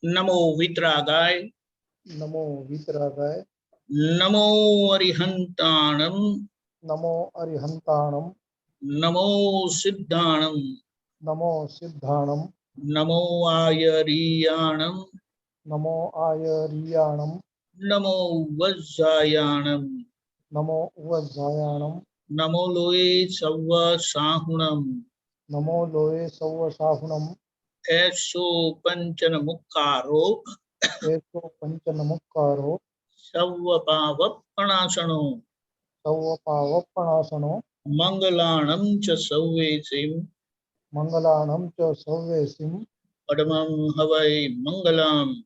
नमो वितरागाय, नमो वीतरागाय, नमो अरिहंताणम, नमो अरिहंताणम, नमो सिद्धाणम, नमो सिद्धाणम, नमो आयरियाणम, नमो आयरियाणम, नमो वज्जायाणम, नमो उवज्जायाणम, नमो लोए सव्व साहुणम, नमो लोये सव्वसाहुणम, ऐसो पंचन मुक्कारो, एतो पंचनमुक्कारो, सव्व पावपणासनो, सव्वपावप्पणासनो, मंगलाणं च सव्वेसिं, मंगलाणं च सव्येसिं, पद्मं हवै मंगलम्।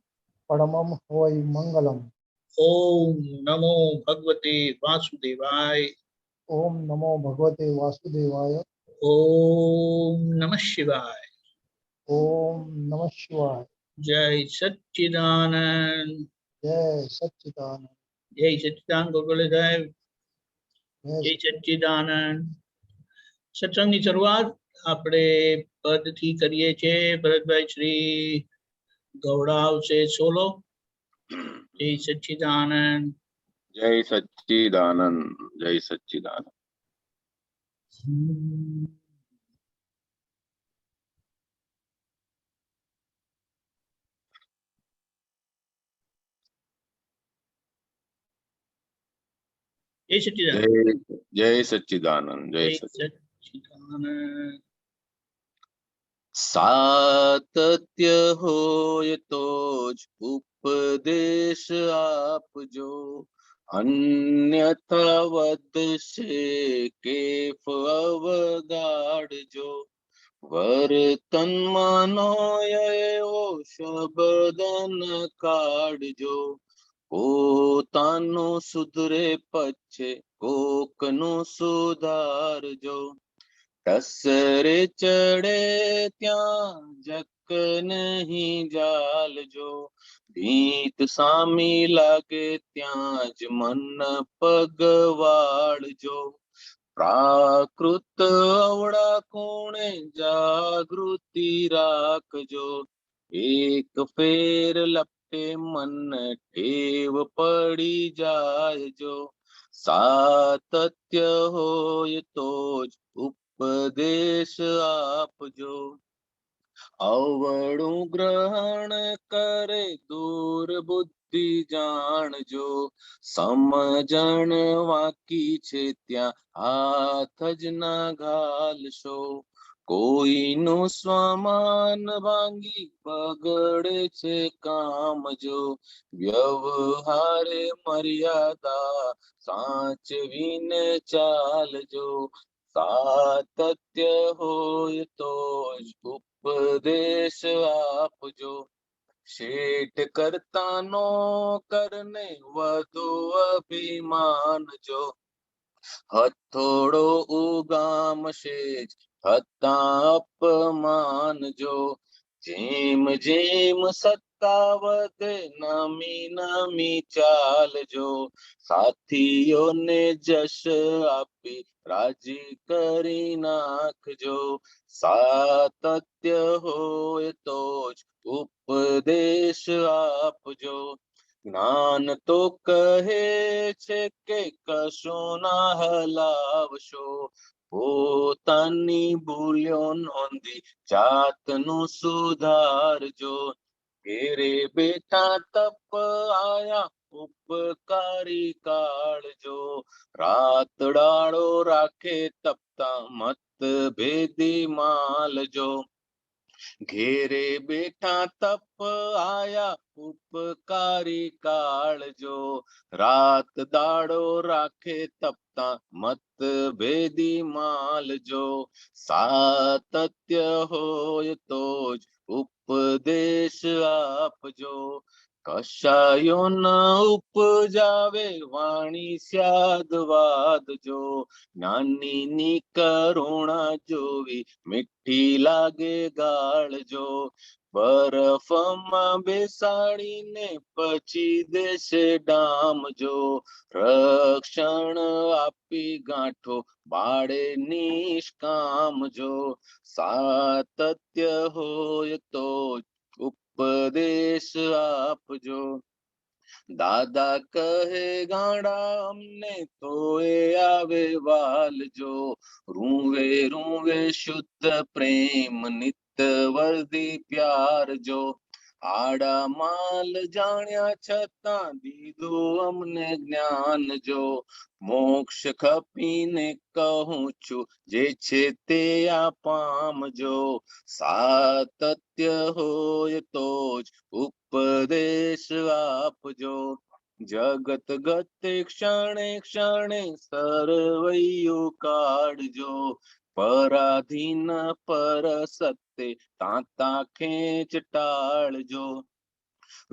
परमं वै मंगलम्। ओम नमो भगवते वासुदेवाय। ओम नमो भगवते वासुदेवाय। ओम नमः शिवाय। ओम नमः शिवाय। जय सच्चिदानंद। जय सच्चिदानंद। जय सच्चिदानंद गोकुल साहेब। जय जय सच्चिदानंद। સત્સંગની શરૂઆત આપણે પદથી કરીએ છીએ. ભરતભાઈ શ્રી ગૌડા આવશે સોલો. જય સચ્ચિદાનંદ. जय सच्चिदानंद, जय सच्चिदानंद। जय सच्चिदानंद। जय सच्चिदानंद, जय सच्चिदानंद। सातत्य होय तो ज उपदेश आपजो, अन्यथा वदशे केफ अवगाड़जो। वर्तन मानो एवो शब्दन काढजो, પોતાનું સુધરે પછે કોકનું સુધારજો। ટસરે ચડે ત્યાં જક નહીં જાલજો, ભીત સામી લાગે ત્યાં જ મન પગવાળજો। પ્રાકૃત અવળા કોણે જાગૃતિ રાખજો, એક ફેર લપટે મન ટેવ પડી જાયજો। સાતત્ય હોય તો જ ઉપદેશ આપજો, અવળું ગ્રહણ કરે દૂર બુદ્ધિ જાણજો। સમજણ વાકી છે ત્યાં હાથ જ ના ઘાલશો, કોઈનું સ્વમાન ભાંગી બગડે છે કામજો। વ્યવહારે મર્યાદા સાચવીને ચાલજો, સાતત્ય હોય તો જ ઉપદેશ આપજો। શેઠ કરતા નો કરને વધુ અભિમાનજો, હથોડો ઉગામશે જ થતા અપમાનજો। જેમ જેમ સત્તા વધે નમી નમી ચાલજો, સાથીઓને જશ આપી રાજી કરી નાખજો। સાતત્ય હોય તો જ ઉપદેશ આપજો, જ્ઞાન તો કહે છે કે કશું ના હલાવશો, પોતાની ભૂલ્યો નોંધી જાતનું સુધારજો। ઘેરે બેઠા તપ આયા ઉપકારી કાળજો, રાત ડાળો રાખે તપતા મત ભેદી માલજો। ઘેરે બેઠા તપ આયા ઉપકારી કાળજો, રાત દાડો રાખે તપતા મત ભેદી માલજો। સાતત્ય હોય તો જ ઉપદેશ આપજો, કશાયો ન ઉપજાવે વાણી સ્યાદ વાદજો। નાની કરુણા જોવી મીઠી લાગે ગાળજો, બરફમાં બેસાડીને પછી દેશે ડામજો। રક્ષણ આપી ગાંઠો બાળે નિષ્કામજો, સાતત્ય હોય તો ઉપદેશ આપજો. દાદા કહે ગાંડા અમને તો એ આવે વાલજો. રૂવે રૂવે શુદ્ધ પ્રેમ નિત વર્દી પ્યારજો. આડા માલ જાણ્યા છતાં દીધું અમને જ્ઞાન જો. મોક્ષ ખપીને કહું છું જે છે તે આ પામજો. સાતત્ય હોય તો જ ઉપદેશ આપજો. જગત ગતે ક્ષણે ક્ષણે સરવૈયું કાઢજો. પરાધીન પર સત્ય તાતા ખેંચ ટાળજો.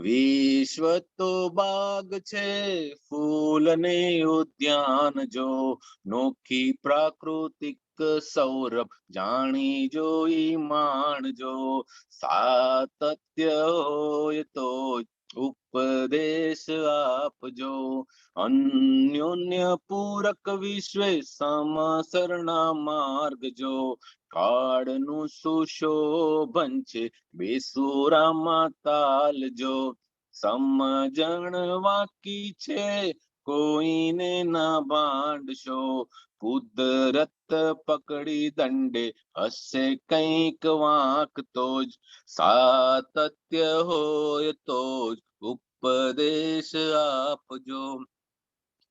વિશ્વ તો બાગ છે ફૂલ ને ઉદ્યાન જો. નોખી પ્રાકૃતિક સૌરભ જાણી જોઈ માણજો. સાતત્ય હોય તો ઉપદેશ આપજો. અન્યોન્ય પૂરક વિશ્વે સમસરના માર્ગ જો. કાળનું સુશોભન છે બેસુરામાં તાલજો. સમજણ વાકી છે કોઈને ના બાંધશો. કુદરત પકડી દંડે હશે કંઈક વાંક તો જ. સાતત્ય હોય તો જ ઉપદેશ આપજો.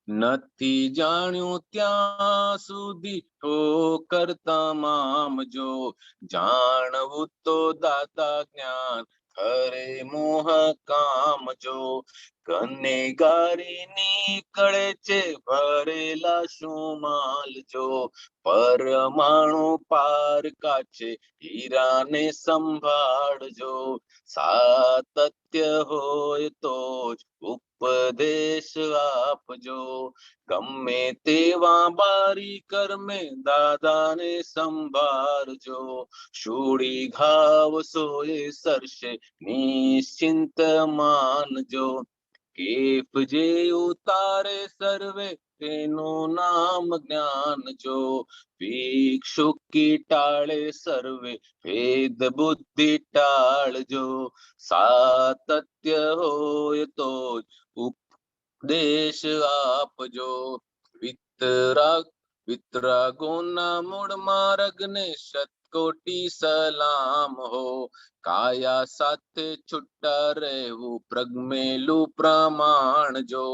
નથી જાણ્યું ત્યાં સુધી ઠોકર તમામ જો. જાણવું તો દાતા જ્ઞાન ખરે મોહ કામ જો. કનેગારી નીકળે છે ભરેલા શું માલ જો. પરમાણુ પાર કાચે હીરાને સંભાળજો. સાતત્ય હોય તો જ ઉપદેશ આપજો. ગમે તેવા બારી કર્મે દાદાને સંભાળજો. શૂળી ઘાવ સોએ સરશે નિશ્ચિંત માનજો. કેફ જે ઉતારે સર્વે તેનું નામ જ્ઞાન જો. ભિક્ષુકી ટાળે સર્વે ભેદ બુદ્ધિ ટાળજો. સાતત્ય હોય તો જ ઉપદેશ આપજો. વિતરાગોના મૂળ માર્ગને શતકોટી સલામ હો. કાયા સાથે છૂટા રહેવું પ્રગમેલું પ્રમાણ જો.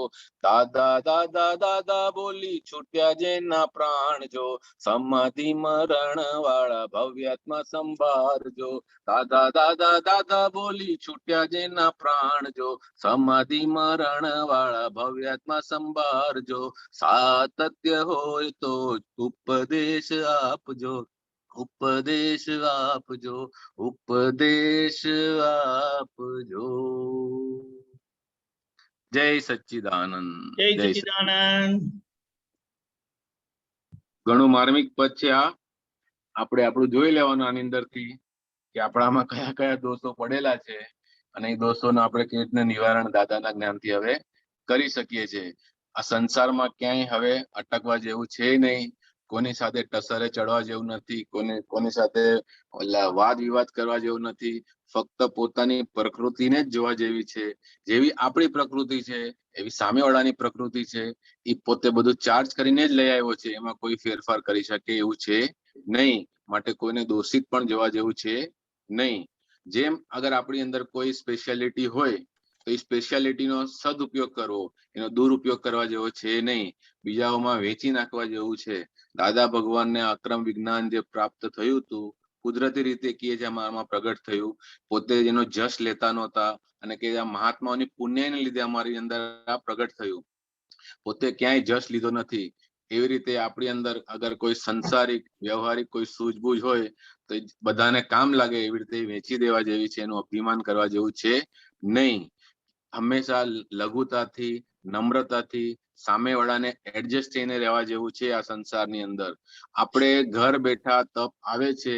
દાદા દાદા દાદા બોલી છૂટ્યા જેના પ્રાણ જો. સમાધિ મરણ વાળા ભવ્યાત્મા સંભાળજો. દાદા દાદા દાદા બોલી છૂટ્યા જેના પ્રાણ જો. સમાધિ મરણ વાળા ભવ્યાત્મા સંભાળજો. સાતત્ય હોય તો ઉપદેશ આપજો. ઉપદેશ આપજો. ઉપદેશ આપજો. જય સચ્ચિદાનંદ. જય સચ્ચિદાનંદ. ઘણું માર્મિક પદ છે આ. આપણે આપણું જોઈ લેવાનું આની અંદરથી કે આપણામાં કયા કયા દોષો પડેલા છે અને એ દોષોનું આપણે કેવી રીતના નિવારણ દાદાના જ્ઞાનથી હવે કરી શકીએ છીએ. આ સંસારમાં ક્યાંય હવે અટકવા જેવું છે નહીં. કોની સાથે ટસરે ચડવા જેવું નથી. કોની સાથે વાદ વિવાદ કરવા જેવું નથી. ફક્ત પોતાની પ્રકૃતિને જ જોવા જેવી છે. જેવી આપણી પ્રકૃતિ છે એવી સામેવાળાની પ્રકૃતિ છે. એ પોતે બધું ચાર્જ કરીને જ લઈ આવ્યો છે. એમાં કોઈ ફેરફાર કરી શકે એવું છે નહીં. માટે કોઈને દોષિત પણ જોવા જેવું છે નહીં. જેમ અગર આપણી અંદર કોઈ સ્પેશિયાલિટી હોય તો એ સ્પેશિયાલિટીનો સદુપયોગ કરવો, એનો દુરુપયોગ કરવા જેવો છે નહીં. બીજાઓમાં વેચી નાખવા જેવું છે. દાદા ભગવાનને અક્રમ વિજ્ઞાન જે પ્રાપ્ત થયું હતું કુદરતી રીતે કે જે અમારામાં પ્રગટ થયું, પોતે જેનો જશ લેતા નહોતા અને કે આ મહાત્માઓની પુણ્યને લીધે અમારી અંદર આ પ્રગટ થયું. પોતે ક્યાંય જશ લીધો નથી. એવી રીતે આપણી અંદર અગર કોઈ સંસારિક વ્યવહારિક કોઈ સૂઝબૂઝ હોય તો બધાને કામ લાગે એવી રીતે વેચી દેવા જેવી છે. એનું અભિમાન કરવા જેવું છે નહીં. હંમેશા લઘુતાથી નમ્રતાથી સામેવાળાને એડજસ્ટ થઈને રહેવા જેવું છે આ સંસારની અંદર. આપણે ઘર બેઠા તપ આવે છે.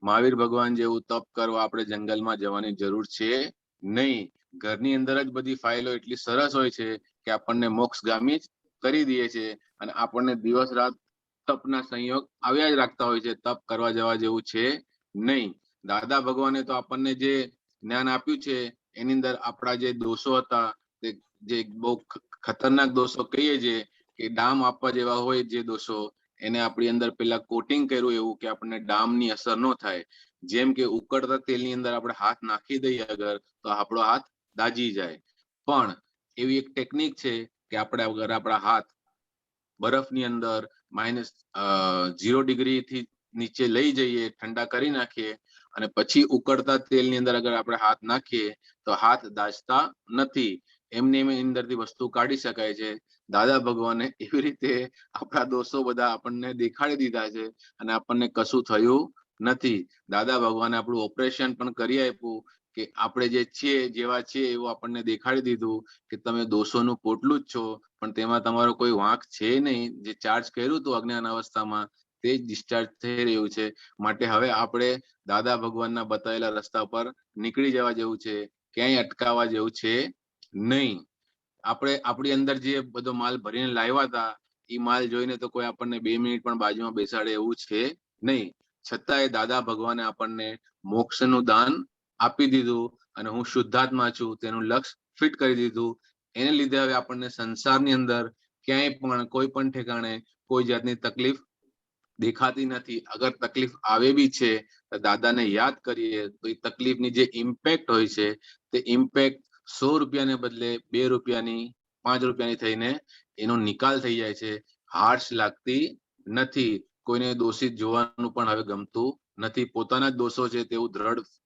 મહાવીર ભગવાન જેવું તપ કરવા આપણે જંગલમાં જવાની જરૂર છે નહીં. ઘરની અંદર જ બધી ફાઇલો એટલી સરસ હોય છે કે આપણને મોક્ષગામી જ કરી દે છે અને આપણને દિવસ રાત તપના સંયોગ આવ્યા જ રાખતા હોય છે. તપ કરવા જવા જેવું છે નહીં. દાદા ભગવાને તો આપણને જે જ્ઞાન આપ્યું છે એની અંદર આપણા જે દોષો હતા તે જે બહુ ખતરનાક દોષો કહીએ છીએ કે ડામ આપવા જેવા હોય જે દોષો એને આપણી અંદર પેલા કોટિંગ કર્યું એવું કે આપણને ડામની અસર ન થાય. જેમ કે ઉકળતા તેલની અંદર આપણે હાથ નાખી દઈએ અગર તો આપણો હાથ દાજી જાય. પણ એવી એક ટેકનિક છે કે આપણે અગર આપણા હાથ બરફની અંદર -0 ડિગ્રીથી નીચે લઈ જઈએ, ઠંડા કરી નાખીએ અને પછી ઉકળતા તેલની અંદર અગર આપણે હાથ નાખીએ તો હાથ દાજતા નથી. એમને એમ અંદરથી વસ્તુ કાઢી શકાય છે. દાદા ભગવાને એવી રીતે આપણા દોષો બધા આપણને દેખાડી દીધા છે અને આપણને કશું થયું નથી. દાદા ભગવાને આપણું ઓપરેશન પણ કરી આપ્યું કે આપણે જે છીએ જેવા છીએ એવું આપણને દેખાડી દીધું કે તમે દોષોનું પોટલું જ છો, પણ તેમાં તમારો કોઈ વાંક છે નહીં. જે ચાર્જ કર્યું હતું અજ્ઞાન અવસ્થામાં તે જ ડિસ્ચાર્જ થઈ રહ્યું છે. માટે હવે આપણે દાદા ભગવાનના બતાવેલા રસ્તા પર નીકળી જવા જેવું છે, ક્યાંય અટકાવવા જેવું છે નહીં. આપણે આપણી અંદર જે બધો માલ ભરીને લાવ્યા હતા એ માલ જોઈને તો કોઈ આપણને 2 મિનિટ પણ બાજુમાં બેસાડે એવું છે નહીં. છતાંય દાદા ભગવાને આપણને મોક્ષનું દાન આપી દીધું અને હું શુદ્ધાત્મા છું તેનું લક્ષ્ય ફિટ કરી દીધું. એને લીધે હવે આપણને સંસારની અંદર ક્યાંય પણ કોઈ પણ ઠેકાણે કોઈ જાતની તકલીફ દેખાતી નથી. અગર તકલીફ આવે બી છે તો દાદાને યાદ કરીએ તો એ તકલીફની જે ઇમ્પેક્ટ હોય છે તે ઇમ્પેક્ટ 100 રૂપિયાને બદલે 2 રૂપિયાની 5 રૂપિયાની થઈને એનો નિકાલ થઈ જાય છે. હાર્શ લાગતી નથી. કોઈને દોષિત જોવાનું પણ હવે ગમતું નથી. પોતાના જ દોષો છે તેવું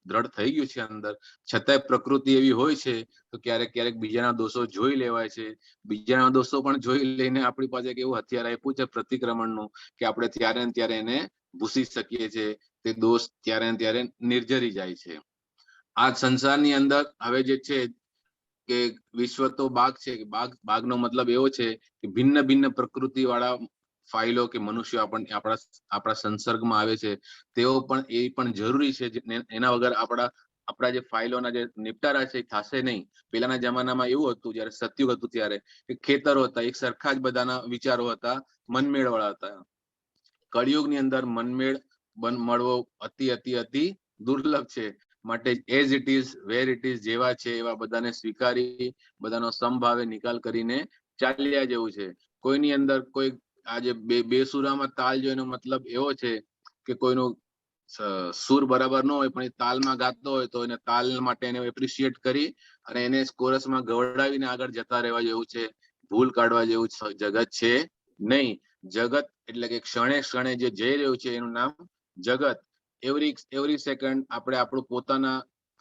દ્રઢ થઈ ગયું છે અંદર. છતાંય પ્રકૃતિ એવી હોય છે તો ક્યારેક ક્યારેક બીજાના દોષો જોઈ લેવાય છે. બીજાના દોષો પણ જોઈ લઈને આપણી પાસે કેવું હથિયાર આપ્યું છે પ્રતિક્રમણનું કે આપણે ત્યારે ને ત્યારે એને ભૂસી શકીએ છીએ. તે દોષ ત્યારે ને ત્યારે નિર્જરી જાય છે. આ સંસારની અંદર હવે જે છે કે વિશ્વ તો બાગ છે. બાગનો મતલબ એવો છે કે ભિન્ન ભિન્ન પ્રકૃતિ વાળા ફાઇલો કે મનુષ્યો આપણા સંસર્ગમાં આવે છે. તેઓ પણ એ પણ જરૂરી છે. એના વગર આપણા જે ફાઇલોના જે નિપટારા છે એ થશે નહીં. પેલાના જમાનામાં એવું હતું જયારે સતયુગ હતું ત્યારે કે ખેતરો હતા, એક સરખા જ બધાના વિચારો હતા, મનમેળ વાળા હતા. કળિયુગની અંદર મનમેળ મળવો અતિ દુર્લભ છે. માટે as it is where it is જેવા છે એવા બધાને સ્વીકારી બધાનો સમભાવે નિકાલ કરીને ચાલ્યા જેવું છે. કોઈની અંદર કોઈ આજે બેસુરામાં તાલ જોઈનો મતલબ એવો છે કે કોઈનું સુર બરાબર ન હોય પણ એ તાલમાં ગાતો હોય તો એને તાલ માટે એને એપ્રિશિએટ કરી અને એને કોરસમાં ગવડાવીને આગળ જતા રહેવા જેવું છે. ભૂલ કાઢવા જેવું જગત છે નહીં. જગત એટલે કે ક્ષણે ક્ષણે જે જઈ રહ્યું છે એનું નામ જગત. એવરી સેકન્ડ આપણે આપણું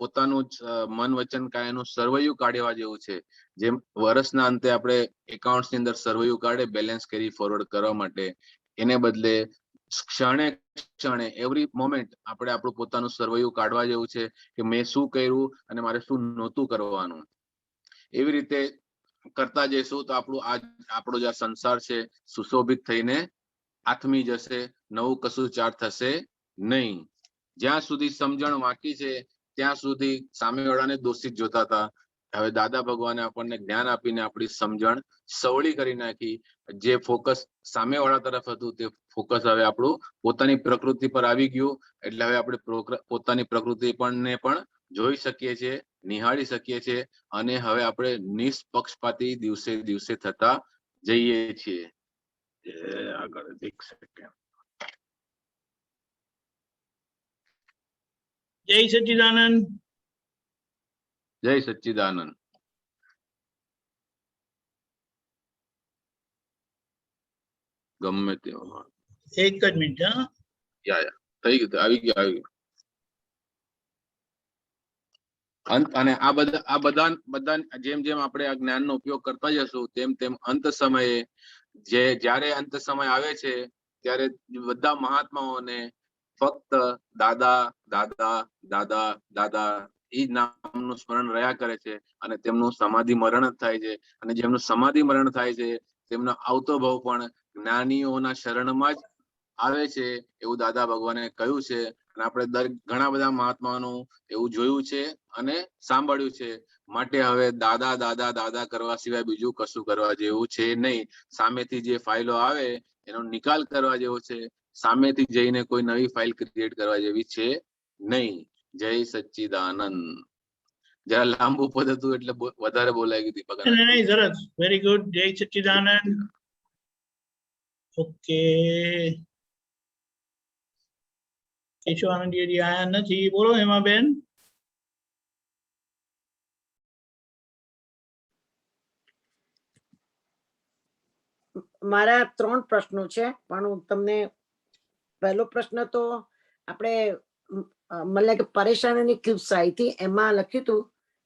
પોતાનું જ મન વચન કાયાનું સર્વૈયું કાઢવા જેવું છે. જેમ વર્ષના અંતે આપણે એકાઉન્ટ્સ ની અંદર સર્વૈયું કાઢે બેલેન્સ કેરી ફોરવર્ડ કરવા માટે, એને બદલે ક્ષણે ક્ષણે એવરી મોમેન્ટ આપણે આપણું પોતાનું સર્વૈયું કાઢવા જેવું છે કે મેં શું કર્યું અને મારે શું નહોતું કરવાનું. એવી રીતે કરતા જઈશું તો આપણો જે સંસાર છે સુશોભિત થઈને આથમી જશે. નવું કશું ચાર્જ થશે નહીં. જ્યાં સુધી સમજણ વાંકી છે ત્યાં સુધી સામેવાળાને દોષિત જોતા હતા. હવે દાદા ભગવાને આપણને જ્ઞાન આપીને આપણી સમજણ સવળી કરી નાખી. જે ફોકસ સામેવાળા તરફ હતું તે ફોકસ હવે આપણું પોતાની પ્રકૃતિ પર આવી ગયું. એટલે હવે આપણે પોતાની પ્રકૃતિ પણ જોઈ શકીએ છીએ, નિહાળી શકીએ છીએ અને હવે આપણે નિષ્પક્ષપાતી દિવસે દિવસે થતા જઈએ છીએ. આગળ એક સેકન્ડ. જય સચ્ચિદાનંદ. જય સચ્ચિદાનંદ. ગમે તે એક જ મિનિટ. થઈ ગયું, આવી ગયું. અંત અને આ બધા જેમ જેમ આપણે આ જ્ઞાનનો ઉપયોગ કરતા જશું તેમ તેમ અંત સમયે જ્યારે અંત સમય આવે છે ત્યારે બધા મહાત્માઓને ફક્ત દાદા દાદા દાદા દાદા એ જ નામનું સ્મરણ રહ્યા કરે છે અને તેમનું સમાધિ મરણ થાય છે. અને જેમનું સમાધિ મરણ થાય છે તેમનો આવતો ભાવ પણ જ્ઞાનીઓના શરણમાં જ આવે છે એવું દાદા ભગવાને કહ્યું છે. અને આપણે ઘણા બધા મહાત્માઓનું એવું જોયું છે અને સાંભળ્યું છે. માટે હવે દાદા દાદા દાદા કરવા સિવાય બીજું કશું કરવા જેવું છે નહીં. સામેથી જે ફાઇલો આવે એનો નિકાલ કરવા જેવો છે. સામેથી જઈને કોઈ નવી ફાઇલ ક્રિએટ કરવા જેવી છે નહીં. જય સચ્ચિદાનંદ. જરા લાંબુ પદ હતું એટલે વધારે બોલાઈ ગયું દીપક. નહીં નહીં સરસ, વેરી ગુડ. જય સચ્ચિદાનંદ. ઓકે, કેશવાનંદજી હજી આયા નથી. બોલો હેમાબેન. મારા 3 પ્રશ્નો છે, પણ હું તમને પહેલો પ્રશ્ન તો આપણે મને કે પરેશાનીની ક્લિપ્સ આવી હતી, એમાં લખ્યું હતું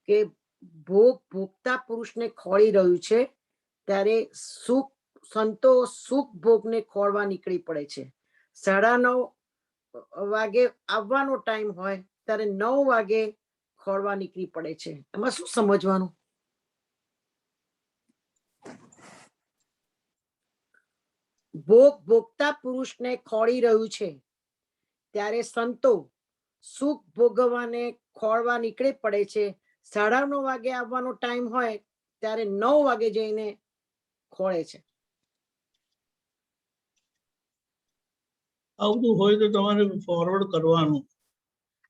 કે ભોગતા પુરુષને ખોળી રહ્યું છે ત્યારે સંતો સુખ ભોગને ખોળવા નીકળી પડે છે. 9:30 વાગે આવવાનો ટાઈમ હોય ત્યારે 9 વાગે ખોળવા નીકળી પડે છે. એમાં શું સમજવાનું? ભોગતા પુરુષને ખોળી રહ્યું છે ત્યારે સંતો સુખ ભોગવવાને ખોળવા નીકળી પડે છે. 9:30 વાગે આવવાનો ટાઈમ હોય ત્યારે 9 વાગે જઈને ખોળે છે. આવું હોય તો તમારે ફોરવર્ડ કરવાનું.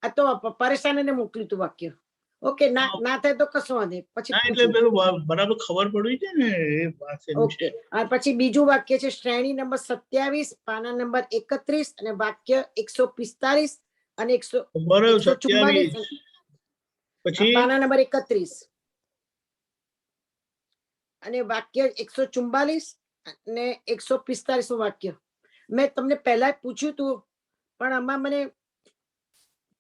આ તો પરેશાનીને મોકલ્યું હતું વાક્ય. ઓકે, ના થાય તો કશું વાંધો નહીં, પછી એટલે પેલું બરાબર ખબર પડવી છે ને એ વાત. ઓકે, અને પછી બીજું વાક્ય છે શ્રેણી નંબર 27, પાના નંબર 31 અને વાક્ય 145 અને 144, પછી પાના નંબર 31 અને વાક્ય 144 અને 145 નું વાક્ય મેં તમને પહેલા પૂછ્યું હતું, પણ આમાં મને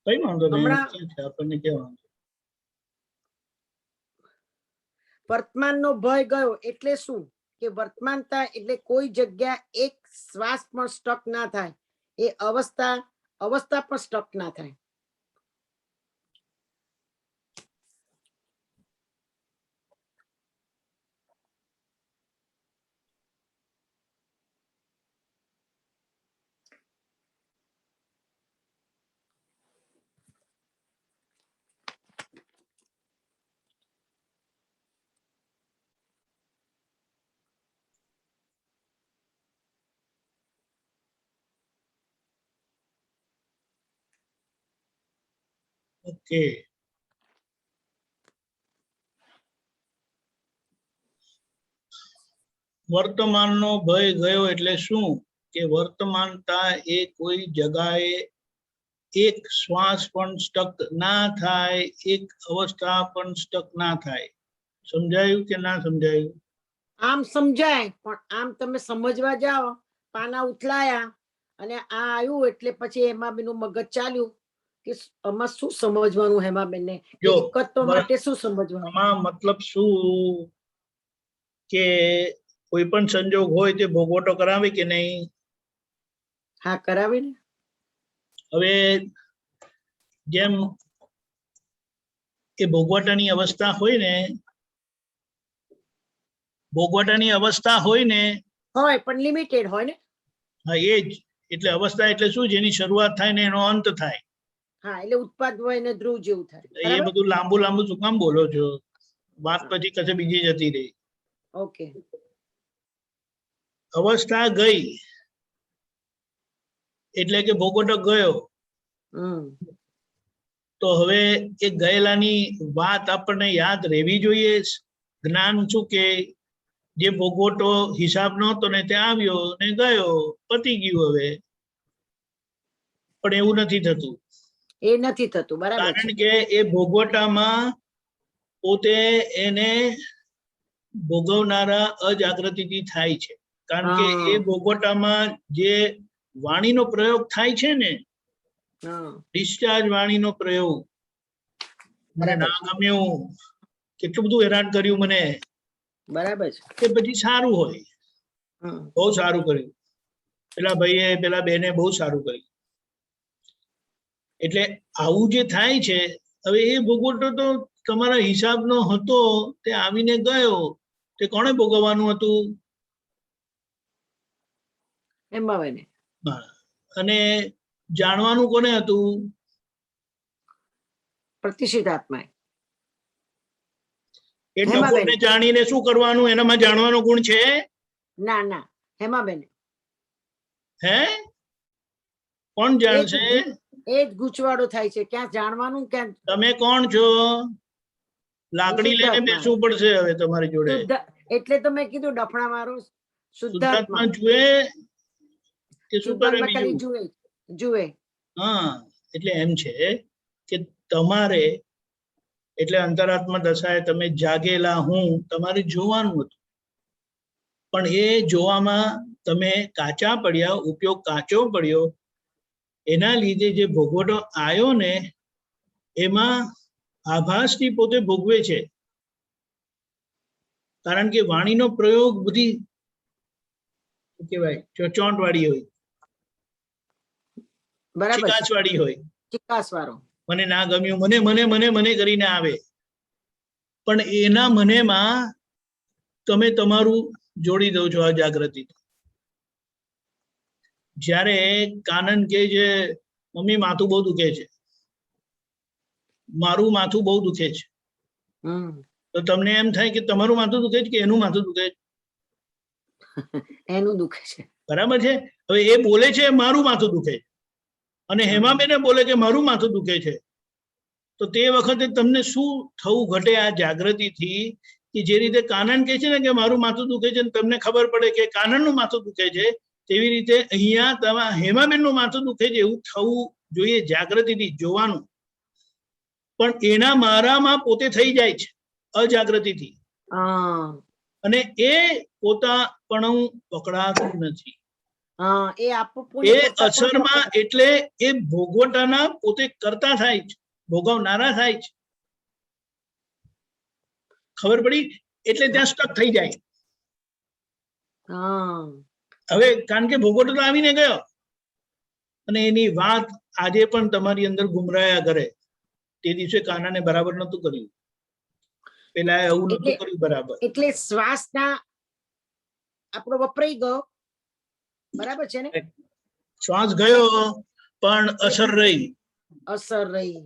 કઈ વાંધો નહીં, હમણાં આપણને કેવાનું. વર્તમાનનો ભય ગયો એટલે શું? કે વર્તમાનતા એટલે કોઈ જગ્યા એક શ્વાસ પણ સ્ટક ના થાય, એ અવસ્થા પણ સ્ટક ના થાય. ઓકે, વર્તમાનનો ભય ગયો એટલે શું? કે વર્તમાનતા એ કોઈ જગાએ એક શ્વાસ પણ સ્ટક ના થાય, એક અવસ્થા પણ સ્ટક ના થાય. સમજાયું કે ના સમજાયું? આમ સમજાય, પણ આમ તમે સમજવા જાઓ, પાના ઉથલાયા અને આ આવ્યું એટલે પછી હેમાબેનનું મગજ ચાલ્યું કે આમાં શું સમજવાનું હેમાબેનને, જો એકત્વ માટે શું સમજવાનું? આમાં મતલબ શું કે કોઈ પણ સંજોગ હોય તે ભોગવટો કરાવે કે નહીં? હા, કરાવી ને. હવે જેમ એ ભોગવટાની અવસ્થા હોય ને, હોય પણ લિમિટેડ હોય ને. હા, એ જ. એટલે અવસ્થા એટલે શું? જેની શરૂઆત થાય ને એનો અંત થાય. હા, એટલે ઉત્પાદ હોય ને ધ્રુવ જેવું થાય. એ બધું લાંબુ શું કામ બોલો છો? વાત પછી કશે બીજી જતી રહી. ઓકે, અવસ્થા ગઈ એટલે કે ભોગવટો ગયો. તો હવે એ ગયેલાની વાત આપણને યાદ રહેવી જોઈએ. જ્ઞાન શું કે જે ભોગવટો હિસાબ નહોતો ને તે આવ્યો ને ગયો, પતી ગયું. હવે પણ એવું નથી થતું. એ નથી થતું, બરાબર. કારણ કે એ ભોગવટામાં પોતે એને ભોગવનારા અજાગૃતિથી થાય છે. કારણ કે એ ભોગવટામાં જે વાણીનો પ્રયોગ થાય છે ને, ડિસ્ચાર્જ વાણીનો પ્રયોગ, મને ના ગમ્યું, કેટલું બધું હેરાન કર્યું મને, બરાબર છે. એ પછી સારું હોય, બહુ સારું કર્યું, પેલા ભાઈએ પેલા બેને બહુ સારું કર્યું. એટલે આવું જે થાય છે, હવે એ ભોગવટો તો તમારા હિસાબનો હતો, તે આવીને ગયો, તે કોણે ભોગવવાનું હતું? હેમાબેને. અને જાણવાનું કોને હતું? પ્રતિષ્ઠિત આત્માએ. એ ડફોને જાણીને શું કરવાનું? એનામાં જાણવાનો ગુણ છે? ના ના, હેમાબેન. હે, કોણ જાણશે? એ જ ગૂંચવાડો થાય છે, ક્યાં જાણવાનું, ક્યાં. તમે કોણ છો? લાકડી લઈને શુદ્ધાત્મા. બેસવું પડશે હવે તમારી જોડે. શુદ્ધ એટલે તો મેં કીધું ડફણા મારું શુદ્ધાત્મા. શુદ્ધાત્મા જુએ કે શું કરે શુદ્ધાત્મા ખાલી બીજું? જુએ. હા, એટલે એમ છે કે તમારે એટલે અંતરાત્મા દશાએ તમે જાગેલા હું તમારે જોવાનું હતું, પણ એ જોવામાં તમે કાચા પડ્યા, ઉપયોગ કાચો પડ્યો. એના લીધે જે ભોગવટો આવ્યો ને એમાં આભાસથી પોતે ભોગવે છે, કારણ કે વાણીનો પ્રયોગ બધી શું કહેવાય ચોંટ વાળી હોય, બરાબર. ચિકાસ વાળી હોય. ચિકાસ વાળો. મને ના ગમ્યું, મને મને મને મને કરીને આવે, પણ એના મનેમાં તમે તમારું જોડી દો છો આ જાગૃતિ. જ્યારે કાનન કે છે મમ્મી માથું બહુ દુખે છે, મારું માથું બહુ દુખે છે, તો તમને એમ થાય કે તમારું માથું દુખે છે કે એનું માથું દુખે છે? એનું દુખે છે. બરાબર છે. હવે એ બોલે છે મારું માથું દુખે છે, અને હેમાબેને બોલે કે મારું માથું દુખે છે, તો તે વખતે તમને શું થવું ઘટે આ જાગૃતિથી? કે જે રીતે કાનન કહે છે ને કે મારું માથું દુખે છે, તમને ખબર પડે કે કાનનનું માથું દુખે છે, તેવી રીતે અહીંયા તમારા હેમાબેનનું માથું દુખે છે એવું થવું જોઈએ જાગૃતિથી જોવાનું. પણ એના મારામાં પોતે થઈ જાય છે અજાગૃતિથી, અને એ પોતાપણું પકડાતું નથી. એ આપો એ અસરમાં એટલે એ ભોગવટાના પોતે કરતા થાય છે, ભોગવનારા થાય છે. ખબર પડી? એટલે ત્યાં સ્ટક થઈ જાય. હવે કારણ કે ભોગવટો તો આવીને ગયો, અને એની વાત આજે પણ તમારી અંદર ગુમરાયા કરે. તે દિવસે કાનાને બરાબર નતું કર્યું, પેલા એવું નતું કર્યું બરાબર. એટલે શ્વાસના આપણો વપરાઈ ગયો, બરાબર છે ને? શ્વાસ ગયો પણ અસર રહી. અસર રહી.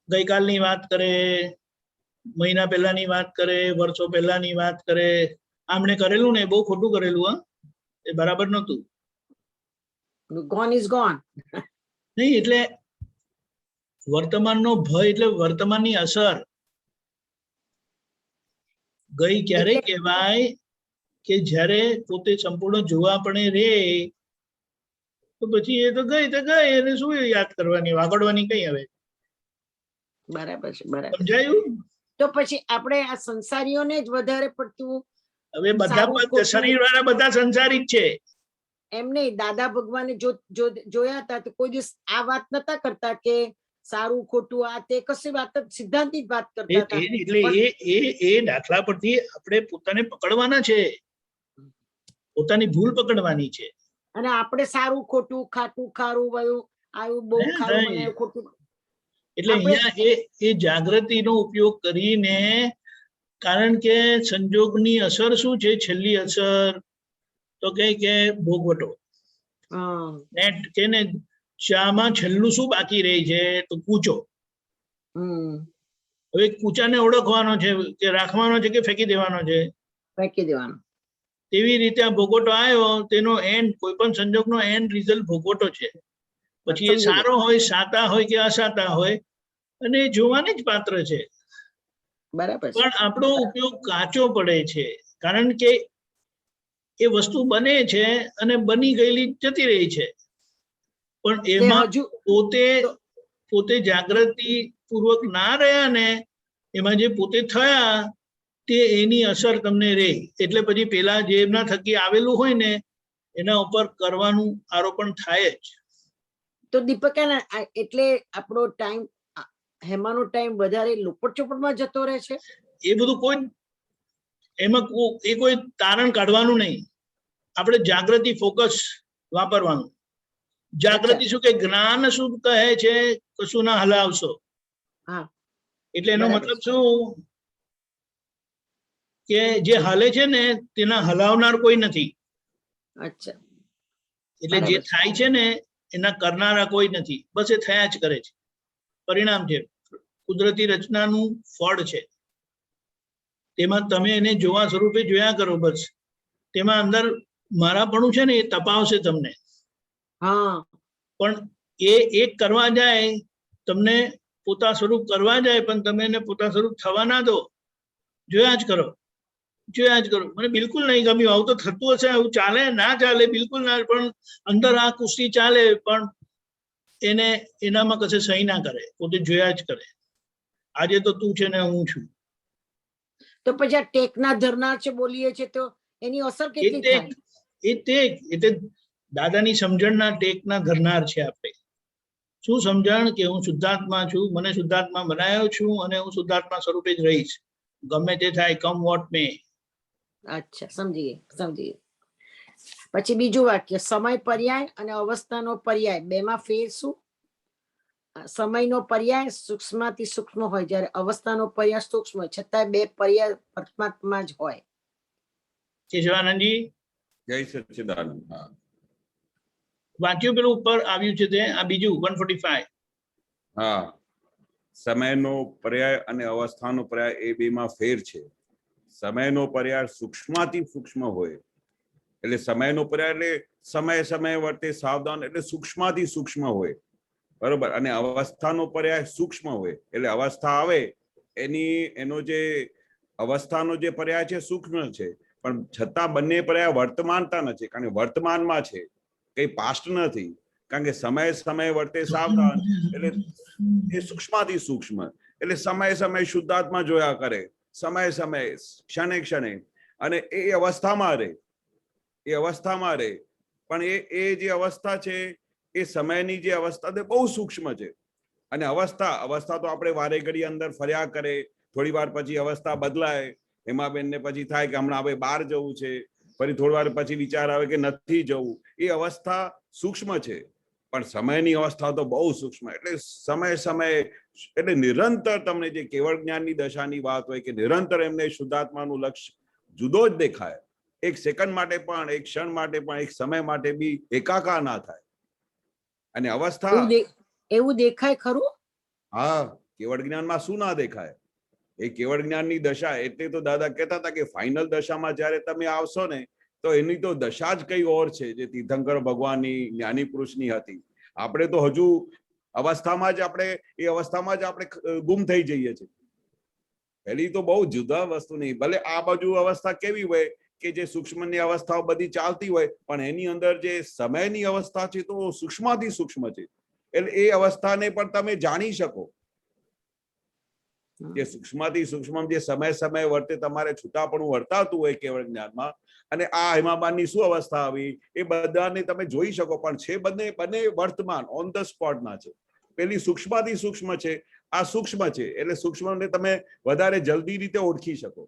ગઈકાલની વાત કરે, મહિના પહેલાની વાત કરે, વર્ષો પહેલાની વાત કરે. આમણે કરેલું ને બહુ ખોટું કરેલું. એ બરાબર નતું. Gone is gone. નહીં, એટલે વર્તમાનનો ભય એટલે વર્તમાનની અસર. ગઈ ક્યારે કહેવાય કે જ્યારે પોતે સંપૂર્ણ જોવા પડે રે, તો પછી એ તો ગઈ એને શું યાદ કરવાની, વાગડવાની કઈ હવે. બરાબર છે. બરાબર. સમજાયું? તો પછી આપણે આ સંસારીઓને જ વધારે પડતું હવે બધા શરીર વાળા બધા સંસારી જ છે. એમ નહીં, દાદા ભગવાને જોયા હતા તો કોઈ દિવસ આ વાત નતા કરતા કે સારું ખોટું આ તે, કશી વાત સિદ્ધાંતિક વાત કરતા હતા. એટલે એ દાખલા પરથી આપણે પોતાને પકડવાના છે, પોતાની ભૂલ પકડવાની છે. અને આપણે સારું ખોટું, ખાટું ખારું, વયું આવ્યું, બહુ ખારું મને ખોટું. એટલે અહીંયા એ જાગૃતિનો ઉપયોગ કરીને, કારણ કે સંજોગની અસર શું છે, છેલ્લી અસર તો કે ભોગવટો. નેટ કે ને ચામાં છેલ્લું શું બાકી રહી છે તો કૂચો. હવે કૂચાને ઓળખવાનો છે કે રાખવાનો છે કે ફેંકી દેવાનો છે? ફેંકી દેવાનો. તેવી રીતે આ ભોગવટો આવ્યો, તેનો એન્ડ કોઈ પણ સંજોગનો એન્ડ રિઝલ્ટ ભોગવટો છે. પછી એ સારો હોય, સાતા હોય કે અસાતા હોય, અને એ જોવાની જ પાત્ર છે. બરાબર. પણ આપણો ઉપયોગ કાચો પડે છે, કારણ કે એ વસ્તુ બને છે અને બની ગયેલી જતી રહી છે. પણ એમાં પોતે જાગૃતિ પૂર્વક ના રહ્યા ને, એમાં જે પોતે થયા તે એની અસર તમને રહે. એટલે પછી પેલા જે એમના થકી આવેલું હોય ને એના ઉપર કરવાનું આરોપણ થાય જ. તો દીપકાના એટલે આપણો ટાઈમ, હેમાનો ટાઈમ વધારે લોપટ ચોપટમાં જતો રહે છે. એ બધું કોઈ એમાં કોઈ તારણ કાઢવાનું નહીં. આપણે જાગૃતિ ફોકસ વાપરવાનું. જાગૃતિ શું કે જ્ઞાન શું કહે છે, કશું ના હલાવશો. એટલે એનો મતલબ શું કે જે હાલે છે ને તેના હલાવનાર કોઈ નથી. અચ્છા. એટલે જે થાય છે ને એના કરનારા કોઈ નથી, બસ એ થયા જ કરે છે. પરિણામ છે, કુદરતી રચનાનું ફળ છે. તેમાં તમે એને જોવા સ્વરૂપે જોયા કરો બસ. તેમાં અંદર મારાપણું છે ને એ તપાવશે તમને. પણ એ એક કરવા જાય તમને પોતા સ્વરૂપ કરવા જાય પણ તમે એને પોતા સ્વરૂપ થવા ના દો. જોયા જ કરો, જોયા જ કરો. મને બિલકુલ નહીં ગમ્યું. આવું તો થતું હશે, આવું ચાલે ના ચાલે બિલકુલ ના, પણ અંદર આ કુસ્તી ચાલે પણ એને એનામાં કશે સહી ના કરે, પોતે જોયા જ કરે. આજે તો તું છે ને હું છું. તો પછી આ ટેકના ધરનાર છે બોલીએ છે તો એની અસર એ કેટલી ટેક, થાય? એ ટેક એટલે દાદાની સમજણના ટેકના ધરનાર છે આપણે. શું સમજણ કે હું શુદ્ધાત્મા છું, મને શુદ્ધાત્મા બનાવ્યો છું અને હું શુદ્ધાત્મા સ્વરૂપે જ રહીશ, ગમે તે થાય, કમ વોટ મે. અચ્છા, સમજી ગઈ, સમજી ગઈ. પછી બીજું વાક્ય, સમય પર્યાય અને અવસ્થાનો પર્યાય બેમાં ફેર શું? સમયનો પર્યાય સૂક્ષ્મથી સૂક્ષ્મ હોય, જ્યારે અવસ્થાનો પર્યાય સૂક્ષ્મ હોય, છતાં બે પર્યાય પરમાત્મા જ હોય. કેશવાનંદજી જય સચ્ચિદાનંદ. હા, વાંચ્યું પેલું ઉપર આવ્યું છે તે, આ બીજું 145. હા, સમયનો પર્યાય અને અવસ્થાનો પર્યાય એ બેમાં ફેર છે. સમયનો પર્યાય સૂક્ષ્મથી સૂક્ષ્મ હોય, એટલે સમયનો પર્યાય એટલે સમય સમય વર્તે સાવધાન, એટલે સૂક્ષ્મથી સૂક્ષ્મ હોય, બરોબર. અને અવસ્થાનો પર્યાય સૂક્ષ્મ હોય, એટલે અવસ્થા આવે એનો જે અવસ્થાનો જે પર્યાય છે સૂક્ષ્મ છે, પણ છતાં બંને પર્યાય વર્તમાનતા નથી, કારણ કે વર્તમાનમાં છે, કઈ પાસ્ટ નથી. કારણ કે સમય સમય વર્તે સાવધાન એટલે એ સૂક્ષ્મથી સૂક્ષ્મ, એટલે સમય સમય શુદ્ધાત્મા જોયા કરે, સમય સમય ક્ષણે ક્ષણે, અને એ અવસ્થામાં રહે, એ અવસ્થામાં રહે. પણ એ જે અવસ્થા છે એ સમયની જે અવસ્થા તે બહુ સૂક્ષ્મ છે. અને અવસ્થા તો આપણે વારે ઘડી અંદર ફર્યા કરે, થોડી વાર પછી અવસ્થા બદલાય. હેમાબેનને પછી થાય કે હમણાં હવે બહાર જવું છે, ફરી થોડી વાર પછી વિચાર આવે કે નથી જવું. એ અવસ્થા સૂક્ષ્મ છે, પણ સમયની અવસ્થા તો બહુ સૂક્ષ્મ. એટલે સમય સમય એટલે નિરંતર તમને જે કેવળ જ્ઞાનની દશાની વાત હોય કે નિરંતર એમને શુદ્ધાત્માનું લક્ષ્ય જુદો જ દેખાય. એક સેકન્ડ માટે પણ, એક ક્ષણ માટે પણ, એક સમય માટે બી એકાકાર ના થાય. અને અવસ્થા એવું દેખાય ખરું? હા, કેવળ જ્ઞાનમાં શું ના દેખાય? એ કેવળ જ્ઞાનની દશા, એટલે તો દાદા કહેતા હતા કે ફાઇનલ દશામાં જયારે તમે આવશો ને, તો એની તો દશા જ કઈ ઓર છે, જે તીર્થંકર ભગવાનની જ્ઞાની પુરુષની હતી. આપણે તો હજુ અવસ્થામાં જ આપણે ગુમ થઈ જઈએ છીએ. પેલી તો બહુ જુદા વસ્તુ નહીં. ભલે આ બાજુ અવસ્થા કેવી હોય કે જે સૂક્ષ્મની અવસ્થાઓ બધી ચાલતી હોય, પણ એની અંદર જે સમયની અવસ્થા છે તો સૂક્ષ્મથી સૂક્ષ્મ છે. એટલે એ અવસ્થાને પણ તમે જાણી શકો. જે સૂક્ષ્મથી સૂક્ષ્મ જે સમય સમય વર્તે તમારે છૂટાપણું વર્તાતું હોય કેવળ જ્ઞાનમાં, અને આ હિમાબાનની શું અવસ્થા આવી એ બધાને તમે જોઈ શકો. પણ છે બંને વર્તમાન, ઓન ધ સ્પોટ ના છે. પેલી સૂક્ષ્મથી સૂક્ષ્મ છે, આ સૂક્ષ્મ છે, એટલે સૂક્ષ્મને તમે વધારે જલ્દી રીતે ઓળખી શકો.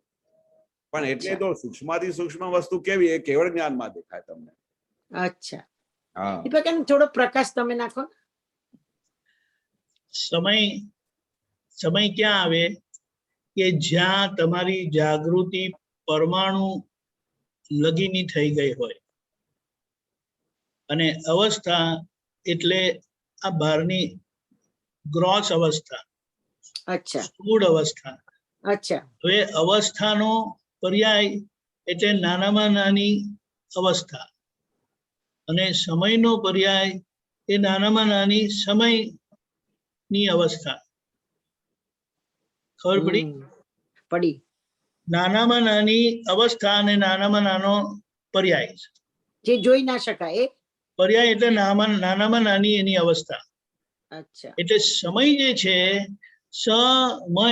પણ એટલે તો સૂક્ષ્મથી સૂક્ષ્મ વસ્તુ કેવી એ કેવળ જ્ઞાનમાં દેખાય તમને. અચ્છા, હા, થોડો પ્રકાશ તમે નાખો. સમય ક્યાં આવે કે જ્યાં તમારી જાગૃતિ પરમાણુ લગીની થઈ ગઈ હોય, અને અવસ્થા એટલે આ બહારની ગ્રોસ અવસ્થા, અચ્છા, સ્થૂળ અવસ્થા. અચ્છા, હવે અવસ્થાનો પર્યાય એટલે નાનામાં નાની અવસ્થા, અને સમયનો પર્યાય એ નાનામાં નાની સમયની અવસ્થા. ખબર પડી? પડી. નાનામાં નાની અવસ્થા અને નાનામાં નાનો પર્યાય. જે જોઈ ના શકાય એ પર્યાય એટલે નાનામાં નાની એની અવસ્થા. અચ્છા, એટલે સમય જે છે, સમય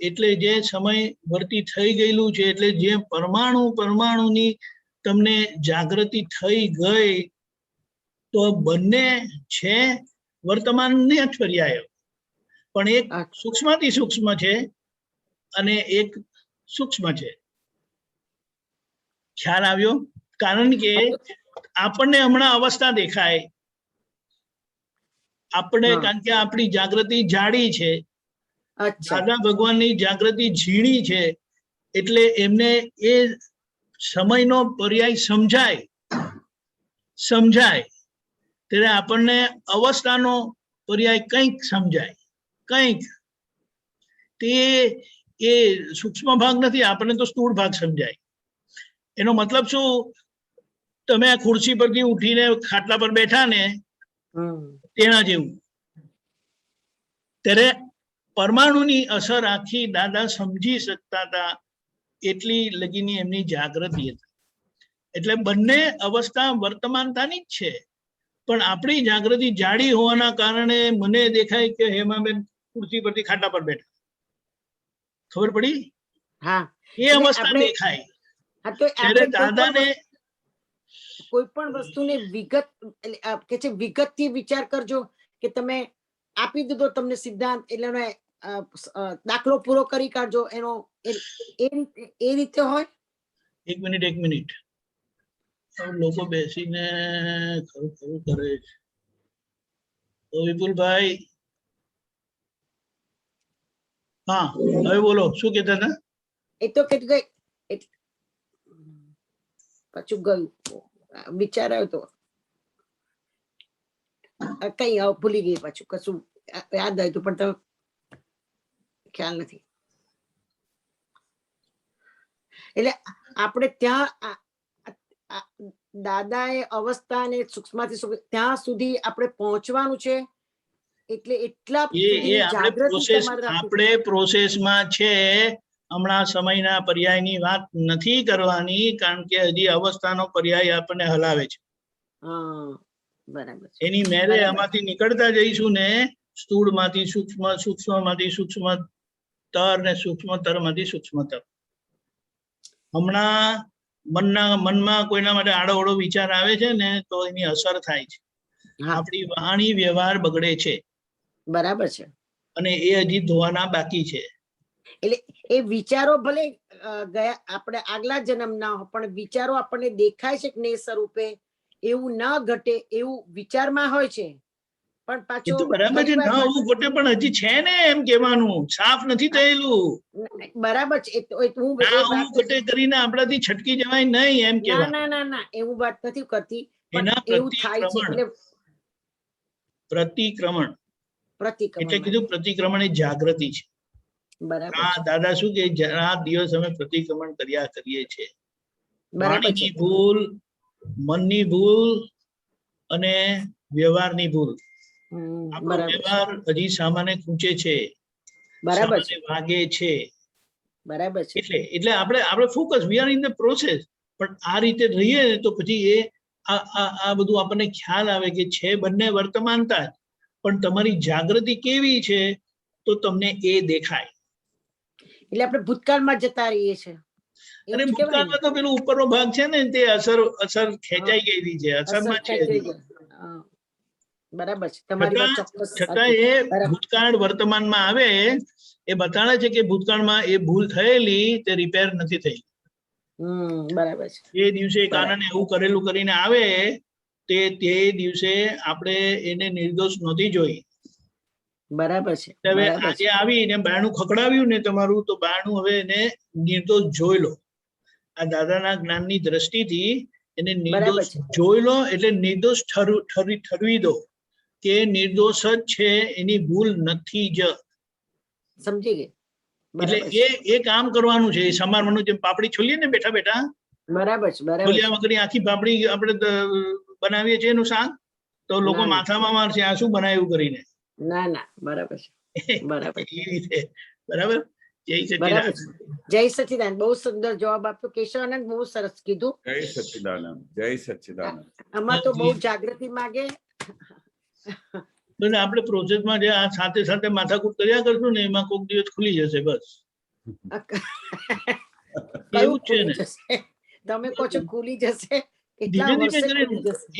એટલે જે સમય વર્તી થઈ ગયેલું છે, એટલે જે પરમાણુની તમને જાગૃતિ થઈ ગઈ, તો બંને છે વર્તમાનને જ પર્યાય. પણ એક સૂક્ષ્મથી સૂક્ષ્મ છે અને એક સૂક્ષ્મ છે. ખ્યાલ આવ્યો? કારણ કે આપણને હમણાં અવસ્થા દેખાય, કારણ કે આપણી જાગૃતિ જાડી છે, દાદા ભગવાનની જાગૃતિ ઝીણી છે, એટલે એમને એ સમયનો પર્યાય સમજાય ત્યારે આપણને અવસ્થાનો પર્યાય કંઈક સમજાય, કંઈક. તે એ સૂક્ષ્મ ભાગ નથી, આપણને તો સ્થૂળ ભાગ સમજાય. એનો મતલબ શું? તમે આ ખુરશી પરથી ઉઠીને ખાટલા પર બેઠા ને તેના જેવું. ત્યારે પરમાણુની અસર આખી દાદા સમજી શકતા હતા એટલી લગીની એમની જાગૃતિ હતી. એટલે બંને અવસ્થા વર્તમાનતાની જ છે, પણ આપણી જાગૃતિ જાડી હોવાના કારણે મને દેખાય કે હેમાબેન ખુરશી પરથી ખાટા પર બેઠા. ખબર પડી? હા એ અવસ્થા દેખાય. હા તો જ્યારે આપણે દાદાને કોઈ પણ વસ્તુને વિગત કે છે વિગત થી વિચાર કરજો કે તમે આપી દીધો તમને સિદ્ધાંત એટલે એનો દાખલો પૂરો કરી કાઢજો એનો એ રીતે હોય. એક મિનિટ લોકો બેસીને ખરું ખરું કરે છે. તો વિપુલભાઈ, હા હવે બોલો, શું કહેતા હતા? એ તો કેટલું ગઈ પાછું ગયું વિચાર આવ્યો તો કઈ ભૂલી ગઈ, પાછું કશું યાદ આવ્યું પણ તમે ખ્યાલ નથી. એટલે આપણે ત્યાં દાદાએ અવસ્થાને સૂક્ષ્મથી સૂક્ષ્મ ત્યાં સુધી આપણે પહોંચવાનું છે. એટલે એટલા સુધીની જાગૃતિ તમારે રાખવી. આપણે પ્રોસેસમાં છે. હમણાં સમયના પર્યાયની વાત નથી કરવાની, કારણ કે હજી અવસ્થાનો પર્યાય આપણને હલાવે છે. હા બરાબર છે. એની મેરે આમાંથી નીકળતા જઈશું ને, સ્થૂળમાંથી સૂક્ષ્મ, સૂક્ષ્મમાંથી સૂક્ષ્મતર ને સૂક્ષ્મતરમાંથી સૂક્ષ્મતર. હમણાં મનમાં કોઈના માટે આડોઅવળો વિચાર આવે છે ને તો એની અસર થાય છે. આપણી વાણી વ્યવહાર બગડે છે. બરાબર છે. અને એ હજી ધોવાના બાકી છે. એટલે એ વિચારો ભલે ગયા આપણે આગલા જન્મના પણ વિચારો આપણને દેખાય છે કે ને સ્વરૂપે એવું ના ઘટે એવું વિચારમાં હોય છે. પણ એ પાછું તો બરાબર છે, ના હોવું ઘટે, પણ હજી છે ને એમ કહેવાનું, સાફ નથી થયેલું. બરાબર છે. હું ના હોવું ઘટે કરીને આપણાથી છટકી જવાય નહીં એમ કહેવાનું. ના ના ના એવું વાત નથી કરતી, પણ એના એવું થાય છે. એટલે પ્રતિક્રમણ એટલે કીધું, પ્રતિક્રમણ એ જાગૃતિ છે. બરાબર આ છે. દાદા શું કે રાત દિવસ અમે પ્રતિક્રમણ કર્યા કરીએ છીએ. બરાબર છે. વાણીની ભૂલ, મનની ભૂલ અને વ્યવહારની ભૂલ. આપણો બરાબર છે. વ્યવહાર હજી સામાન્ય ખૂંચે છે, બરાબર છે. સામાન્ય ભાગે છે. બરાબર છે. એટલે આપણે focus, we are in the process. પણ આ રીતે રહીએ તો પછી એ આ બધું આપણને ખ્યાલ આવે કે છે બંને વર્તમાનતા જ, પણ તમારી જાગૃતિ કેવી છે તો તમને એ દેખાય. એટલે આપણે ભૂતકાળમાં જતા રહીએ છીએ. અને ભૂતકાળમાં તો પેલો ઉપરનો ભાગ છે ને, તે અસર ખેંચાઈ ગયેલી છે, અસરમાં છે હજી. બરાબર છે. તમારી વાત ચોક્કસ છતાં એ ભૂતકાળ વર્તમાનમાં આવે એ બતાડે છે કે ભૂતકાળમાં એ ભૂલ થયેલી તે રિપેર નથી થઈ. બરાબર છે. એ દિવસે કારણે એવું કરેલું કરીને આવે તે દિવસે આપણે એને નિર્દોષ નહોતી જોઈ. બરાબર છે. હવે આજે આવીને બારણું ખકડાવ્યું ને તમારું, તો બારણું હવે એને નિર્દોષ જોઈ લો. આ દાદાના જ્ઞાનની દ્રષ્ટિથી એને નિર્દોષ જોઈ લો, એટલે નિર્દોષ ઠરવી દો કે નિર્દોષ જ છે, એની ભૂલ નથી જ. સમજી ગઈ. એટલે એ કામ કરવાનું છે. સમારવાનું, જેમ પાપડી છોલીએ ને બેઠા બેઠા, બરાબર છે. બરાબર. છોલ્યા વગરની આખી પાપડી આપણે બનાવીએ છીએ એનું શાક, તો લોકો માથામાં મારશે આ શું બનાવ્યું કરીને. ના ના, બરાબર છે. બરાબર એ રીતે. બરાબર. જય બરાબર સચિદાનંદ. છે. જય સચિદાનંદ. બહુ સુંદર જવાબ આપ્યો કેશવાનંદ, બહુ સરસ કીધું. જય સચ્ચિદાનંદ. જય સચ્ચિદાનંદ. આમાં તો બહુ જાગૃતિ માંગે. બસ આપણે પ્રોસેસમાં જે આ સાથે સાથે માથાકૂટ કર્યા કરશું ને, એમાં કોઈક દિવસ ખુલી જશે. બસ એવું છે ને, તમે કહો છો ખુલી જશે. ધીમે ધીમે કરીને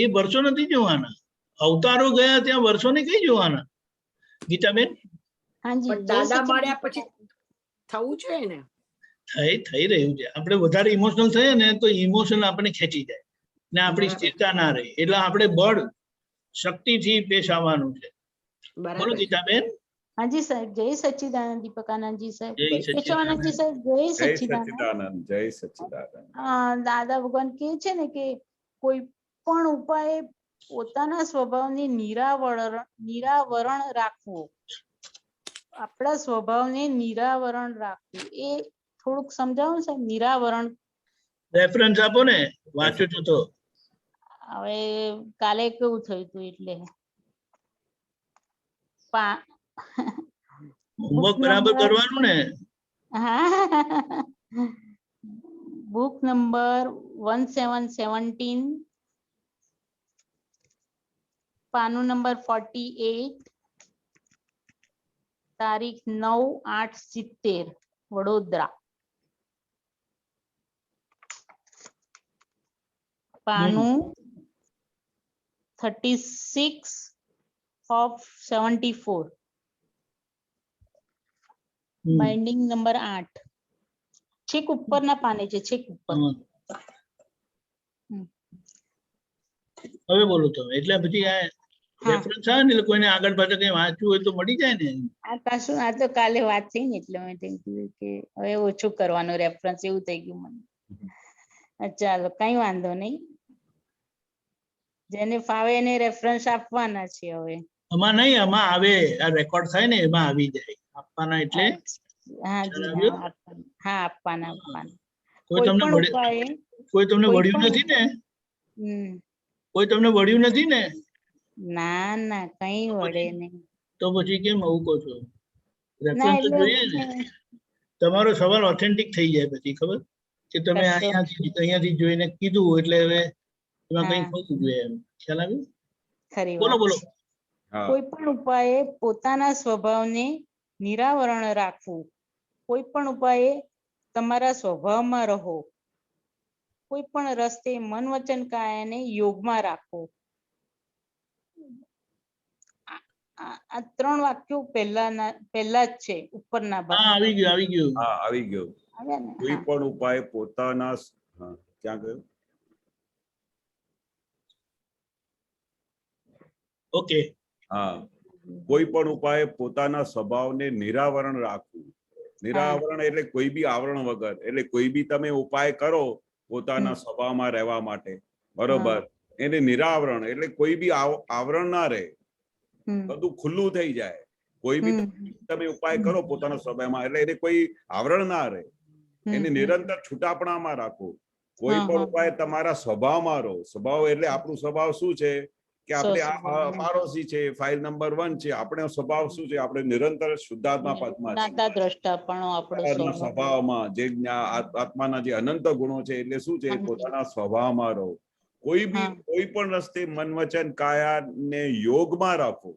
એ વર્ષો નથી જોવાના. અવતારો ગયા ત્યાં વર્ષો ને કઈ જોવાના. ગીતાબેન, દાદા મળ્યા પછી થવું જોઈએ ને. થઈ રહ્યું છે. આપણે વધારે ઇમોશનલ થઈએ ને તો ઇમોશન આપણે ખેંચી જાય ને આપણી સ્થિરતા ના રહે. એટલે આપણે બળ શક્તિથી પેશ આવવાનું છે. બોલો ગીતાબેન. હાજી સાહેબ. જય સચ્ચિદાનંદ. દીપકાનંદજી સાહેબ. જય કેશવાનંદજી સાહેબ. જય સચ્ચિદાનંદ. જય સચ્ચિદાનંદ. દાદા ભગવાન કહે છે ને કે કોઈ પણ ઉપાય પોતાના સ્વભાવને નિરાવરણ રાખવું, આપણા સ્વભાવને નિરાવરણ રાખવું, એ થોડુંક સમજાવો સાહેબ. નિરાવરણ રેફરન્સ આપો ને, વાંચો છો તો. હવે કાલે કેવું થયું હતું એટલે હોમવર્ક બરાબર કરવાનું ને. હા બુક નંબર 1717 પાનું નંબર 48 તારીખ 9/8/70 વડોદરા. પાનું 36 of 74 બાઇન્ડિંગ નંબર 8 છેક ઉપરના પાને છે, છેક ઉપર. હા. હવે બોલો તમે. એટલે પછી આ હા રેફરન્સ આવે ને એટલે કોઈને આગળ પાછળ કઈ વાંચવું હોય તો મળી જાય ને. આ પાછું આ તો કાલે વાત થઈ ને એટલે મેં કીધું કે હવે ઓછું કરવાનું રેફરન્સ એવું થઈ ગયું મને. ચાલો કઈ વાંધો નહીં, જેને ફાવે એને રેફરન્સ આપવાના છે હવે. આમાં નહીં, આમાં આવે, આ રેકોર્ડ થાય ને એમાં આવી જાય આપવાના. એટલે હા જી હા આપવાના. હા આપવાના આપવાના. કોઈ કોઈ તમને પણ વળી- ઉપાયે કોઈ તમને કોઈ વળ્યું પણ નથી ને? હમ, કોઈ તમને વળ્યું નથી ને? ના ના કઈ વળે નહીં. તો પછી કેમ આવું કહો છો? ના રેફરન્સ એટલે જોઈએ ને. તમારો સવાલ ઓથેન્ટિક થઈ જાય પછી ખબર કે તમે કશો અહીંયાથી જોઈને કીધું એટલે હવે એમાં કઈ હા ખોટું જોઈએ એમ. ખ્યાલ આવ્યો? ખરી બોલો વાત બોલો. છે. હા કોઈ પણ ઉપાયે પોતાના સ્વભાવને નિરાવરણ રાખવું. કોઈ પણ ઉપાયે તમારા સ્વભાવમાં રહો. કોઈ પણ રસ્તે મન વચન કાયાને યોગમાં રાખો. આ 3 વાક્યો પહેલા જ છે ઉપરના ભાગ. હા આવી ગયું આવી ગયું. હા આવી ગયો. આવ્યા ને? કોઈ હા. પણ ઉપાય પોતાના હા, ક્યાં ગયો? ઓકે. હા, કોઈ પણ ઉપાય પોતાના સ્વભાવને નિરાવરણ રાખવું. નિરાવરણ એટલે કોઈ બી આવરણ વગર, એટલે કોઈ બી તમે ઉપાય કરો પોતાના સ્વભાવમાં રહેવા માટે, બરોબર, એને નિરાવરણ એટલે કોઈ બી આવરણ ના રહે, હમ, બધું ખુલ્લું થઈ જાય. કોઈ બી હમ, તમે ઉપાય કરો પોતાના સ્વભાવમાં એટલે એને કોઈ આવરણ ના રહે, એને નિરંતર છૂટાપણામાં રાખો. કોઈ પણ ઉપાય તમારા સ્વભાવમાં રહો. સ્વભાવ એટલે આપણું સ્વભાવ શું છે કે આપણે આ પાડોશી છે, ફાઇલ નંબર 1 છે, આપણો સ્વભાવ શું છે, આપણે નિરંતર શુદ્ધાત્મા પદમાં છે. જ્ઞાતા દ્રષ્ટાપણો આપણો સ્વભાવમાં જે આત્માના જે અનંત ગુણો છે એટલે શું છે, પોતાના સ્વભાવમાં રહો. કોઈ પણ રસ્તે મન વચન કાયા ને યોગમાં રાખો.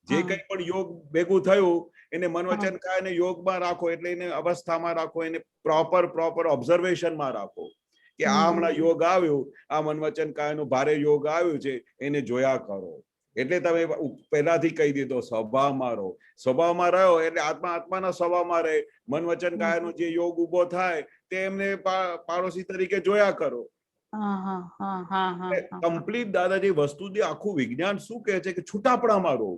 જે કંઈ પણ યોગ ભેગું થયું એને મન વચન કાયા ને યોગમાં રાખો, એટલે એને અવસ્થામાં રાખો, એને પ્રોપર ઓબ્ઝર્વેશનમાં રાખો કે આ હમણાં યોગ આવ્યું, આ મન વચન કાયાનું ભારે યોગ આવ્યું છે, એને જોયા કરો. એટલે તમે પહેલાથી કહી દીધો સ્વભાવમાં રહો. સ્વભાવમાં રહ્યો એટલે આત્માના સ્વભાવમાં રહે. મન વચન કાયાનો જે યોગ ઉભો થાય તે એમને પાડોશી તરીકે જોયા કરો. કમ્પ્લીટ દાદાજી વસ્તુ જે આખું વિજ્ઞાન શું કહે છે કે છૂટાપણામાં રહો.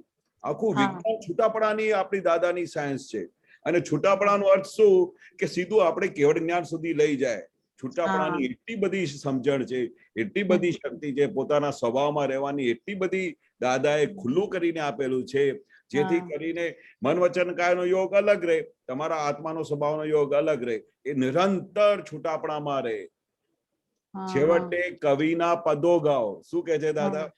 આખું વિજ્ઞાન છૂટાપણાની આપણી દાદાની સાયન્સ છે. અને છૂટાપણાનો અર્થ શું કે સીધું આપણે કેવળ જ્ઞાન સુધી લઈ જાય. છૂટાપણાની એટલી બધી સમજણ છે, એટલી બધી શક્તિ છે, પોતાના સ્વભાવમાં રહેવાની એટલી બધી દાદાએ ખુલ્લું કરીને આપેલું છે, જેથી કરીને મન વચન કાયનો યોગ અલગ રહે, તમારા આત્માનો સ્વભાવનો યોગ અલગ રહે. એ નિરંતર છૂટાપણામાં રહે. છેવટે કવિના પદો ગાઓ. શું કે છે દાદા?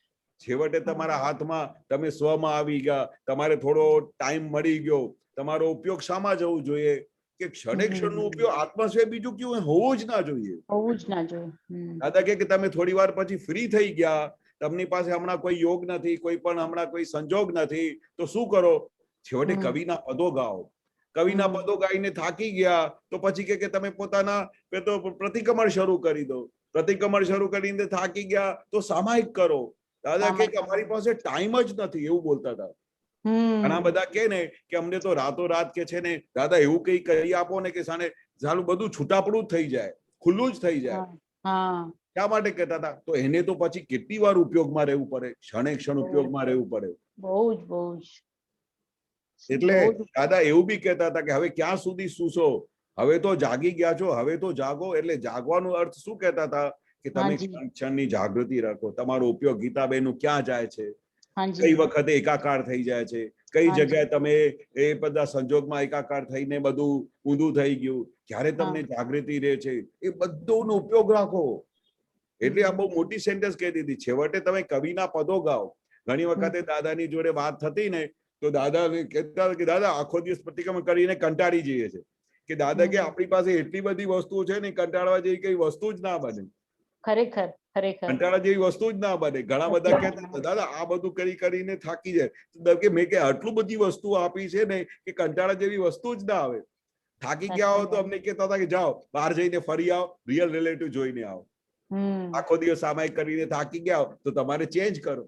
છેવટે તમારા હાથમાં તમે સ્વમાં આવી ગયા, તમારે થોડો ટાઈમ મળી ગયો, તમારો ઉપયોગ શામાં જવું જોઈએ કે ક્ષણે ક્ષણનો ઉપયોગ આત્મા સિવાય બીજું કયું હોવું જ ના જોઈએ. દાદા કે તમે થોડી વાર પછી ફ્રી થઈ ગયા, તમારી પાસે હમણાં કોઈ યોગ નથી, કોઈ પણ હમણાં કોઈ સંજોગ નથી, તો શું કરો? છેવટે કવિના પદો ગાઓ. કવિના પદો ગાઈને થાકી ગયા તો પછી કે તમે પોતાના પ્રતિક્રમણ શરૂ કરી દો. પ્રતિક્રમણ શરૂ કરીને થાકી ગયા તો સામાયિક કરો. દાદા કે અમારી પાસે ટાઈમ જ નથી, એવું બોલતા હતા. ઘણા બધા કે ને કે અમને તો રાતો રાત કે છે ને દાદા એવું કઈ કરી આપો ને કે સાને સાલું બધું છૂટાપડું જ થઈ જાય, ખુલ્લું જ થઈ જાય. શા માટે કહેતા હતા? તો એને તો પછી કેટલી વાર ઉપયોગમાં રહેવું પડે, ક્ષણે ક્ષણ ઉપયોગમાં રહેવું પડે. બહુ જ. એટલે દાદા એવું બી કહેતા હતા કે હવે ક્યાં સુધી સૂશો, હવે તો જાગી ગયા છો, હવે તો જાગો. એટલે જાગવાનો અર્થ શું કહેતા હતા કે તમે ક્ષણની જાગૃતિ રાખો. તમારો ઉપયોગ ગીતાબેન ક્યાં જાય છે, કઈ વખતે એકાકાર થઈ જાય છે, કઈ જગ્યાએ તમે એ બધા સંજોગમાં એકાકાર થઈને બધું ઊંધું થઈ ગયું, ક્યારે તમને જાગૃતિ રહે છે, એ બધોનો ઉપયોગ રાખો. એટલે આ બહુ મોટી સેન્ટેન્સ કહી દીધી. છેવટે તમે કવિના પદો ગાઓ. ઘણી વખતે દાદાની જોડે વાત થતી ને તો દાદાને કહેતા હતા કે દાદા આખો દિવસ પ્રતિક્રમણ કરીને કંટાળી જઈએ છે કે દાદા કે આપણી પાસે એટલી બધી વસ્તુઓ છે ને કંટાળવા જેવી કઈ વસ્તુ જ ના બને. ખરેખર ખરેખર કંટાળા જેવી વસ્તુ જ ના બને. ઘણા બધા કહેતા હતા દાદા આ બધું કરીને થાકી જાય. કે મેં કે આટલું બધી વસ્તુ આપી છે ને કે કંટાળા જેવી વસ્તુ જ ના આવે. થાકી ગયા હો તો અમને કહેતા હતા કે જાઓ બહાર જઈને ફરી આવો, રિયલ રિલેટિવ જોઈને આવો. આખો દિવસ સામાયિક કરીને થાકી ગયા હો તો તમારે ચેન્જ કરો.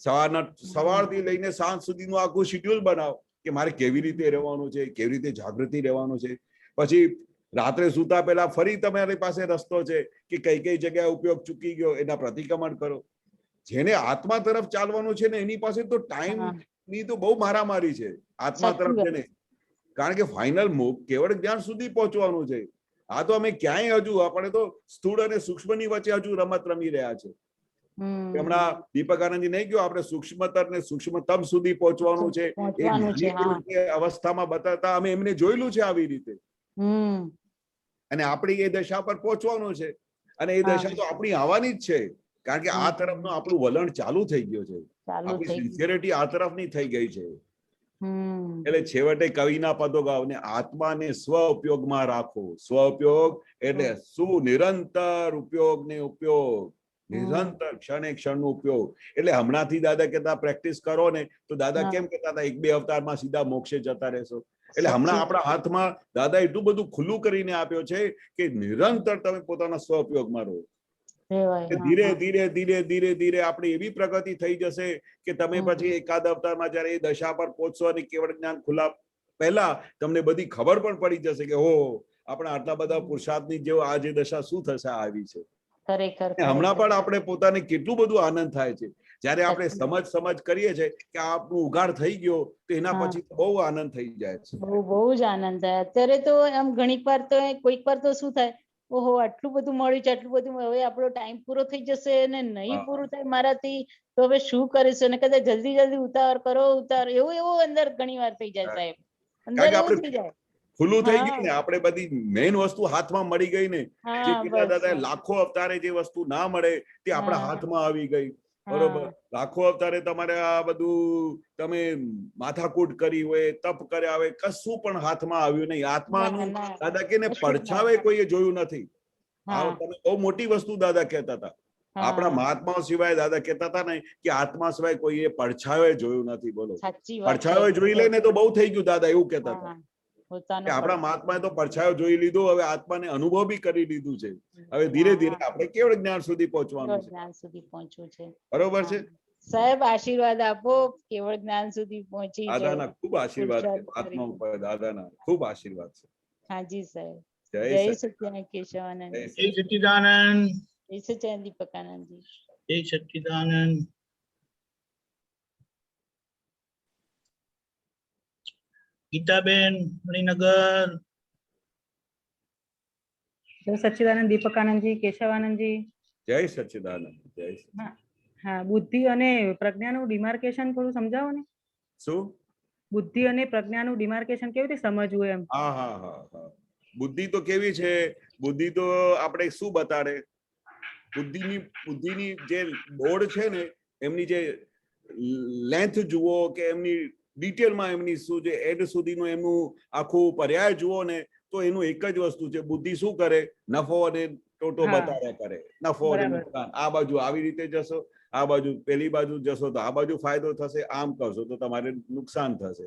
સવારથી લઈને સાંજ સુધીનું આખું શેડ્યુલ બનાવો કે મારે કેવી રીતે રહેવાનું છે, કેવી રીતે જાગૃતિ રહેવાનું છે. પછી રાત્રે સૂતા પહેલા ફરી તમારી પાસે રસ્તો છે કે કઈ કઈ જગ્યાએ ઉપયોગ ચૂકી ગયો એના પ્રતિક્રમણ કરો. જેને આત્મા તરફ ચાલવાનું છે ને એની પાસે તો ટાઈમ ની તો બહુ મારામારી છે આત્મા તરફ છે ને. કારણ કે ફાઇનલ કેવળ જ્ઞાન સુધી પહોંચવાનું છે. આ તો અમે ક્યાંય હજુ આપણે તો સ્થૂળ અને સૂક્ષ્મની વચ્ચે હજુ રમત રમી રહ્યા છે. હમણાં દીપક આનંદજી નહીં કહ્યું આપણે સૂક્ષ્મતર ને સૂક્ષ્મતમ સુધી પહોંચવાનું છે એ અવસ્થામાં બતાવતા અમે એમને જોયેલું છે આવી રીતે. અને આપણી એ દશા પર પહોંચવાનું છે અને એ દશા તો આપણી આવવાની જ છે. કારણ કે આ તરફનું આપણું વલણ ચાલુ થઈ ગયું છે. આપણી સિન્સિયરિટી આ તરફની થઈ ગઈ છે. એટલે છેવટે કવિના પદો ગાવને આત્માને સ્વ ઉપયોગમાં રાખો. સ્વ ઉપયોગ એટલે શું? નિરંતર ઉપયોગ ને ઉપયોગ, નિરંતર ક્ષણે ક્ષણનો ઉપયોગ. એટલે હમણાંથી દાદા કહેતા પ્રેક્ટિસ કરો ને તો દાદા કેમ કહેતા હતા 1-2 અવતારમાં સીધા મોક્ષે જતા રહેશો. એટલે હમણાં આપણા હાથમાં દાદા એટલું બધું ખુલ્લું કરીને આપ્યો છે કે નિરંતર તમે પોતાના સ્વ ઉપયોગમાં રહો. ધીરે ધીરે ધીરે ધીરે ધીરે આપણી એવી પ્રગતિ થઈ જશે કે તમે પછી એકાદ અવતારમાં જયારે એ દશા પર પહોંચશો અને કેવળ જ્ઞાન ખુલ્લા પહેલા તમને બધી ખબર પણ પડી જશે કે હો આપણા આટલા બધા પુરુષાર્થની જેવો આ જે દશા શું થશે આવી છે. હમણાં પણ આપણે પોતાને કેટલું બધું આનંદ થાય છે જયારે આપણે સમજ કરીએ છીએ કે આપણું ઉઘાડ થઈ ગયો તો એના પછી બહુ આનંદ થઈ જાય છે. બહુ જ આનંદ થાય. અત્યારે તો એમ ઘણીક વાર તો કોઈક વાર તો શું થાય, ઓહો આટલું બધું મળ્યું છે, આટલું બધું, હવે આપણો ટાઈમ પૂરો થઈ જશે અને નહીં પૂરું થાય મારાથી તો હવે શું કરીશું, અને કદાચ જલ્દી જલ્દી ઉતાવળ કરો એવું અંદર ઘણી વાર થઈ જાય સાહેબ. અંદર એવું થઈ જાય ખુલ્લું થઈ ગયું ને આપણે બધી મેઇન વસ્તુ હાથમાં મળી ગઈ ને. જે કેટલા દાદા લાખો અવતારે જે વસ્તુ ના મળે તે આપણા હાથમાં આવી ગઈ. બરોબર. લાખો અવતારે તમારે આ બધું તમે માથાકૂટ કરી હોય, તપ કર્યા હોય, કશું પણ હાથમાં આવ્યું નહીં. આત્માનું દાદા કે પડછાવે કોઈએ જોયું નથી. તમે બહુ મોટી વસ્તુ દાદા કહેતા હતા. આપણા મહાત્માઓ સિવાય દાદા કહેતા હતા ને કે આત્મા સિવાય કોઈએ પડછાવે જોયું નથી. બોલો, પડછાવે જોઈ લે ને તો બહુ થઈ ગયું દાદા એવું કહેતા હતા. આપણા મહાત્માએ તો પડછાયો જોઈ લીધો, હવે આત્માને અનુભવ બી કરી લીધું છે. હવે ધીરે ધીરે આપણે કેવળ જ્ઞાન સુધી પહોંચવાનું છે. બરોબર છે સાહેબ? આશીર્વાદ આપો કેવળ જ્ઞાન સુધી પહોંચી જાય. દાદાના ખૂબ આશીર્વાદ છે. આત્મા ઉપર દાદાના ખૂબ આશીર્વાદ છે. હાજી સાહેબ. જય સચ્ચિદાનંદ કેશવાનંદ. જય સચ્ચિદાનંદ. જય સચ્ચિદાનંદ દીપકાનંદજી. જય સચ્ચિદાનંદ. ગીતાબેન મણિનગર. જય સચ્ચિદાનંદ દીપકાનંદજી, કેશવાનંદજી. જય સચ્ચિદાનંદ. જય સચ્ચિદાનંદ. હા, બુદ્ધિ અને પ્રજ્ઞાનું ડિમાર્કેશન થોડું સમજાવો ને. શું? બુદ્ધિ અને પ્રજ્ઞાનું ડિમાર્કેશન કેવી રીતે સમજવું એમ? હા. બુદ્ધિ તો કેવી છે? બુદ્ધિ તો આપણે શું બતાડે? બુદ્ધિની જે બોર્ડ છે ને એમની જે લેન્થ જુઓ કે એમની ડિટેલમાં એમની શું છે એન્ડ સુધીનું એમનું આખું પર્યાય જુઓ ને તો એનું એક જ વસ્તુ છે. બુદ્ધિ શું કરે? નફો અને ટોટો બતાડ્યા કરે. નફો અને નુકસાન. આ બાજુ આવી રીતે જશો, આ બાજુ પેલી બાજુ જશો તો આ બાજુ ફાયદો થશે, આમ કરશો તો તમારે નુકસાન થશે.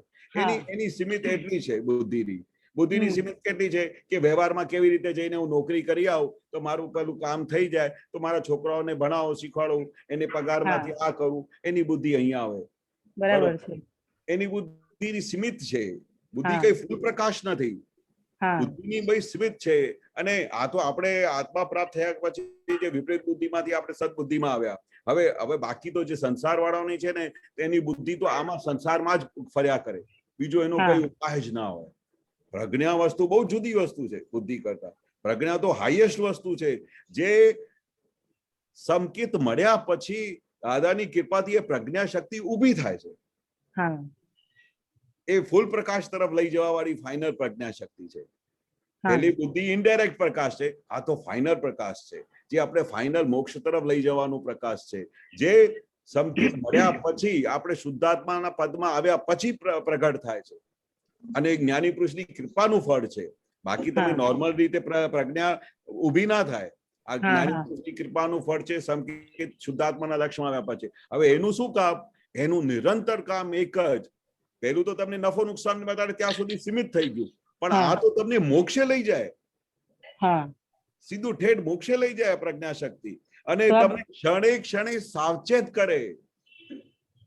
એની સીમિત એટલી છે બુદ્ધિની. બુદ્ધિની સીમિત કેટલી છે કે વ્યવહારમાં કેવી રીતે જઈને હું નોકરી કરી આવું તો મારું પેલું કામ થઈ જાય, તો મારા છોકરાઓને ભણાવો, શીખવાડું, એને પગારમાંથી આ કરું, એની બુદ્ધિ અહીંયા આવે. બરાબર છે. એની બુદ્ધિ સીમિત છે. બુદ્ધિ કઈ ફૂલ પ્રકાશ નથી. બુદ્ધિની ભાઈ સીમિત છે. અને આ તો આપણે આત્મા પ્રાપ્ત થયા પછી જે વિપરીત બુદ્ધિમાંથી આપણે સદબુદ્ધિમાં આવ્યા. હવે બાકી તો જે સંસાર વાળાની છે ને એની બુદ્ધિ તો આમાં સંસારમાં જ ફર્યા કરે, બીજો એનો કઈ ઉપાય જ ના હોય. પ્રજ્ઞા વસ્તુ બહુ જુદી વસ્તુ છે બુદ્ધિ કરતા. પ્રજ્ઞા તો હાઈએસ્ટ વસ્તુ છે જે સંકેત મળ્યા પછી દાદાની કૃપાથી એ પ્રજ્ઞા શક્તિ ઊભી થાય છે. એ ફૂલ પ્રકાશ તરફ લઈ જવા વાળી ફાઇનલ પ્રજ્ઞા શક્તિ છે. પેલી બુદ્ધિ ઇનડાયરેક્ટ પ્રકાશ છે, આ તો ફાઇનલ પ્રકાશ છે જે આપણે ફાઇનલ મોક્ષ તરફ લઈ જવાનું પ્રકાશ છે, જે સંકેત મળ્યા પછી આપણે શુદ્ધાત્માના પદમાં આવ્યા પછી પ્રગટ થાય છે અને એ જ્ઞાની પુરુષની કૃપાનું ફળ છે. બાકી તમે નોર્મલ રીતે પ્રજ્ઞા ઊભી ના થાય. આ જ્ઞાની પુરુષની કૃપાનું ફળ છે સંકેત શુદ્ધાત્માના લક્ષમાં આવ્યા પછી. હવે એનું શું કામ? એનું નિરંતર કામ એક જ. પહેલું તો તમને નફો નુકસાન બતાડે ત્યાં સુધી સીમિત થઈ ગયું, પણ આ તો તમને મોક્ષે લઈ જાય, સીધું ઠેઠ મોક્ષે લઈ જાય પ્રજ્ઞા શક્તિ. અને તમને ક્ષણે ક્ષણે સાવચેત કરે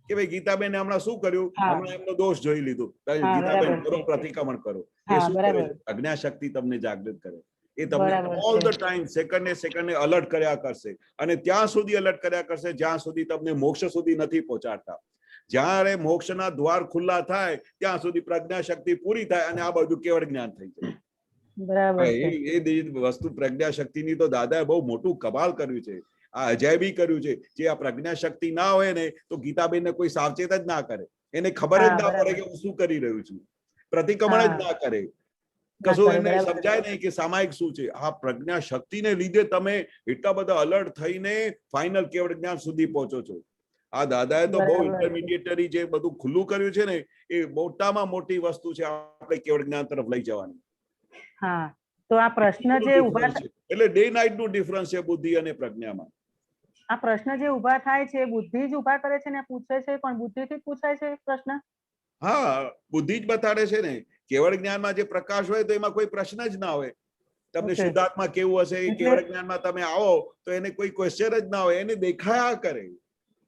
કે ભાઈ ગીતાબેન હમણાં શું કર્યું, હમણાં એમનો દોષ જોઈ લીધું, ગીતાબેન કરો, પ્રતિક્રમણ કરો. એ શું કરે? પ્રજ્ઞા શક્તિ તમને જાગૃત કરે. એ તમને ઓલ ધ ટાઈમ સેકન્ડે અલર્ટ કર્યા કરશે, અને ત્યાં સુધી અલર્ટ કર્યા કરશે જ્યાં સુધી તમને મોક્ષ સુધી નથી પહોંચાડતા. જ્યારે મોક્ષના દ્વાર ખુલ્લા થાય ત્યાં સુધી પ્રજ્ઞા શક્તિ પૂરી થાય અને આ બધું કેવળ જ્ઞાન થઈ જાય. એ વસ્તુ પ્રજ્ઞા શક્તિની તો દાદાએ બહુ મોટું કમાલ કર્યું છે, આ અજાયબી કર્યું છે. જે આ પ્રજ્ઞા શક્તિ ના હોય ને તો ગીતાબેન ને કોઈ સાવચેત જ ના કરે, એને ખબર જ ના પડે કે હું શું કરી રહ્યું છું, પ્રતિક્રમણ જ ના કરે, કશું એને સમજાય નહીં કે સામાયિક શું છે. આ પ્રજ્ઞા શક્તિને લીધે તમે એટલા બધા અલર્ટ થઈને ફાઇનલ કેવળ જ્ઞાન સુધી પહોંચો છો. આ દાદાએ તો બહુ ઇન્ટરમીડિયેટરી જે બધું ખુલ્લું કર્યું છે ને, એ મોટામાં મોટી વસ્તુ છે આપણે કેવળ જ્ઞાન તરફ લઈ જવાની. હા, તો આ પ્રશ્ન જે ઉભા એટલે ડે નાઇટ નું ડિફરન્સ છે બુદ્ધિ અને પ્રજ્ઞામાં. આ પ્રશ્ન જે ઉભા થાય છે બુદ્ધિ જ ઉભા કરે છે ને પૂછે છે, પણ બુદ્ધિથી જ પૂછાય છે પ્રશ્ન. હા, બુદ્ધિ જ બતાડે છે ને. કેવળ જ્ઞાનમાં જે પ્રકાશ હોય તો એમાં કોઈ પ્રશ્ન જ ના હોય. તમને શુદ્ધાત્મા કેવું હશે, કેવળ જ્ઞાનમાં તમે આવો તો એને કોઈ ક્વેશ્ચન જ ના હોય, એને દેખાયા કરે,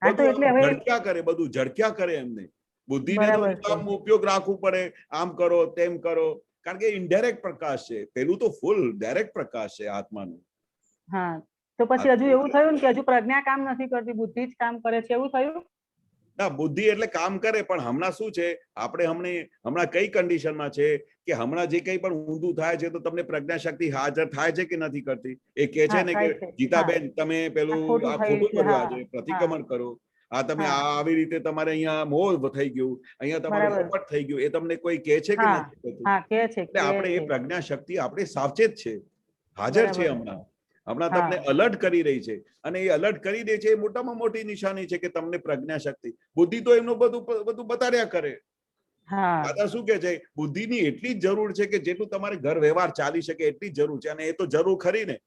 ઝડક્યા કરે, બધું ઝડક્યા કરે એમને. બુદ્ધિને તો ઉપયોગ રાખવું પડે, આમ કરો તેમ કરો, કારણ કે ઇનડાયરેક્ટ પ્રકાશ છે. પેલું તો ફૂલ ડાયરેક્ટ પ્રકાશ છે આત્માનું. હા, તો પછી હજુ એવું થયું ને કે હજુ પ્રજ્ઞા કામ નથી કરતી, બુદ્ધિ જ કામ કરે છે, એવું થયું? ના, બુદ્ધિ એટલે કામ કરે, પણ હમણાં શું છે, આપણે હમણાં કઈ કન્ડિશનમાં છે કે હમણાં જે કઈ પણ ઊંધું થાય છે તો તમને પ્રજ્ઞા શક્તિ હાજર થાય છે કે નથી કરતી? એ કે છે ને કે ગીતાબેન તમે પેલું આ ખોટું કર્યું, આજે પ્રતિક્રમણ કરો, આ તમે આવી રીતે તમારે અહીંયા મોહ થઈ ગયું, અહીંયા તમારું કપટ થઈ ગયું, એ તમને કોઈ કે છે કે નથી કહેતું? એટલે આપણે એ પ્રજ્ઞા શક્તિ આપણે સાવચેત છે, હાજર છે. હમણાં તમને અલર્ટ કરી રહી છે, અને એ અલર્ટ કરી દે છે એ મોટામાં મોટી નિશાની છે કે તમને પ્રજ્ઞા શક્તિ. બુદ્ધિ તો એમનું બધું બતાડ્યા કરે. દાદા શું કે છે, બુદ્ધિની એટલી જ જરૂર છે કે જેટલું તમારે ઘર વ્યવહાર ચાલી શકે એટલી જ જરૂર છે, અને એ તો જરૂર ખરી ને.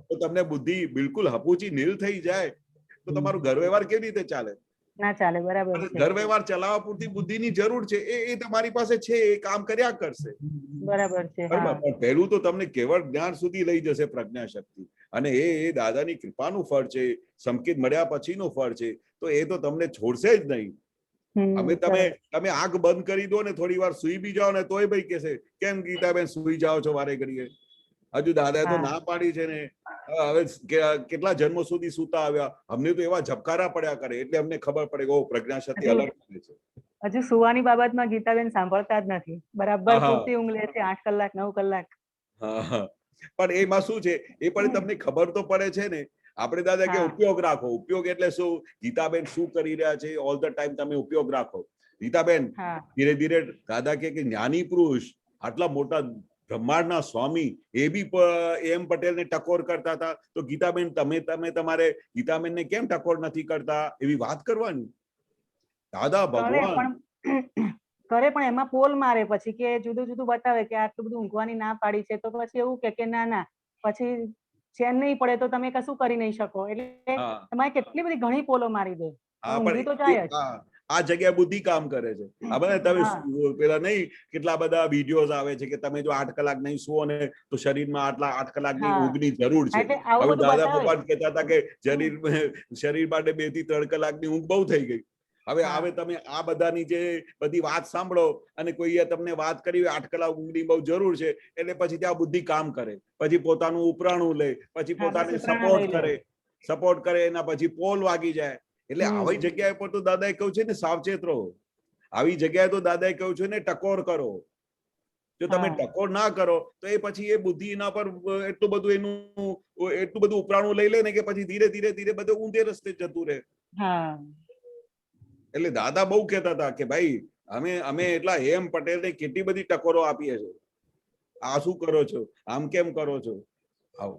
તો તમને બુદ્ધિ બિલકુલ હપુચી નીલ થઈ જાય તો તમારું ઘર વ્યવહાર કેવી રીતે ચાલે? ના ચાલે. બરાબર છે. ઘર વ્યવહાર ચલાવવા પૂરતી બુદ્ધિની જરૂર છે, એ તમારી પાસે છે, એ કામ કર્યા કરશે. બરાબર છે. પણ પહેલું તો તમને કેવળ જ્ઞાન સુધી લઈ જશે પ્રજ્ઞા શક્તિ, અને એ દાદાની કૃપાનું ફળ છે, સંકેત મળ્યા પછીનું ફળ છે. તો એ તો તમને છોડશે જ નહીં. હવે તમે આંખ બંધ કરી દો ને થોડી વાર સુઈ બી જાઓ ને તોય ભાઈ કહેશે કેમ ગીતાબેન સુઈ જાઓ છો વારે ઘડીએ? હજુ દાદાએ તો ના પાડી છે ને. હવે કેટલા જન્મો સુધી સૂતા આવ્યા, અમને તો એવા ઝબકારા પડ્યા કરે, એટલે અમને ખબર પડે કે ઓ પ્રજ્ઞા શક્તિ અલર્ટ કરે છે. હજુ સુવાની બાબતમાં ગીતાબેન સાંભળતા જ નથી, બરાબર પૂરતી ઊંઘ લે છે, 8 કલાક 9 કલાક. પણ એમાં શું છે, એ પણ તમને ખબર તો પડે છે ને. આપણે દાદા કે ઉપયોગ રાખો. ઉપયોગ એટલે શું? ગીતાબેન શું કરી રહ્યા છે ઓલ ધ ટાઈમ તમે ઉપયોગ રાખો. ગીતાબેન ધીરે ધીરે દાદા કે જ્ઞાની પુરુષ, આટલા મોટા બ્રહ્માંડના સ્વામી, એ બી એમ પટેલને ટકોર કરતા હતા, તો ગીતાબેન તમે તમારે ગીતાબેનને કેમ ટકોર નથી કરતા? એવી વાત કરવાની. દાદા ભગવાન કરે પણ એમાં પોલ મારે પછી કે જુદું જુદું બતાવે કે આટલું બધું ઊંઘવાની ના પાડી છે, તો પછી એવું કે ના પછી ચેન નહીં પડે તો તમે કશું કરી નહીં શકો, એટલે તમારે કેટલી બધી ઘણી પોલો મારી દે. તો જાય જ. આ જગ્યાએ બુદ્ધિ કામ કરે છે. હવે તમે પેલા નહીં કેટલા બધા વિડીયોઝ આવે છે કે તમે જો 8 કલાક નહીં સુવો ને તો શરીરમાં આટલા 8 કલાકની ઊંઘની જરૂર છે. હવે દાદા ભગવાન કહેતા હતા કે શરીર માટે 2 થી 3 કલાકની ઊંઘ બહુ થઈ ગઈ. હવે તમે આ બધાની જે બધી વાત સાંભળો અને કોઈએ તમને વાત કરી 8 કલાક ઊંઘની બહુ જરૂર છે, એટલે પછી ત્યાં બુદ્ધિ કામ કરે, પછી પોતાનું ઉપરાણું લે, પછી પોતાને સપોર્ટ કરે, એના પછી પોલ વાગી જાય. એટલે આવી જગ્યાએ પર તો દાદાએ કહ્યું છે ને સાવચેત રહો. આવી જગ્યાએ તો દાદાએ કહ્યું છે ને ટકોર કરો. જો તમે ટકોર ના કરો તો એ પછી એ બુદ્ધિ એના પર એટલું બધું ઉપરાણું લઈ લે ને કે પછી ધીરે ધીરે બધું ઊંધે રસ્તે જતું રહે. એટલે દાદા બહુ કહેતા હતા કે ભાઈ અમે એટલા એમ પટેલને કેટલી બધી ટકોરો આપીએ છીએ, આ શું કરો છો, આમ કેમ કરો છો? આવો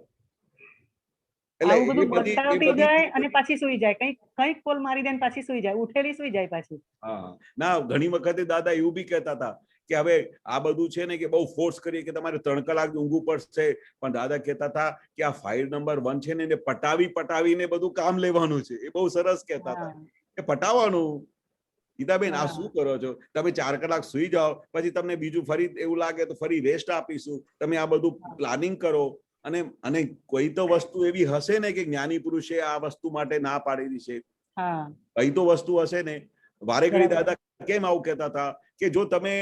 એટલે આવું એ બધું બધી બતાવતી જાય અને પાછી સુઈ જાય, કંઈક કોલ મારી દે ને પાછી સુઈ જાય, ઉઠેલી સુઈ જાય પાછી. હા, ના ઘણી વખતે દાદા એવું બી કહેતા હતા કે હવે આ બધું છે ને કે બહુ ફોર્સ કરીએ કે તમારે 3 કલાક ઊંઘવું પડશે, પણ દાદા કહેતા હતા કે આ ફાઇલ નંબર 1 છે ને એને પટાવીને બધું કામ લેવાનું છે. એ બહુ સરસ કહેતા હતા કે પટાવવાનું. ગીતાબેન આ શું કરો છો? તમે 4 કલાક સુઈ જાઓ, પછી તમને બીજું ફરી એવું લાગે તો ફરી રેસ્ટ આપીશું. તમે આ બધું પ્લાનિંગ કરો. અને કોઈ તો વસ્તુ એવી હશે ને કે જ્ઞાની પુરુષે આ વસ્તુ માટે ના પાડેલી છે. કઈ તો વસ્તુ હશે ને. વારે ઘડી દાદા કેમ આવું કહેતા હતા કે જો તમે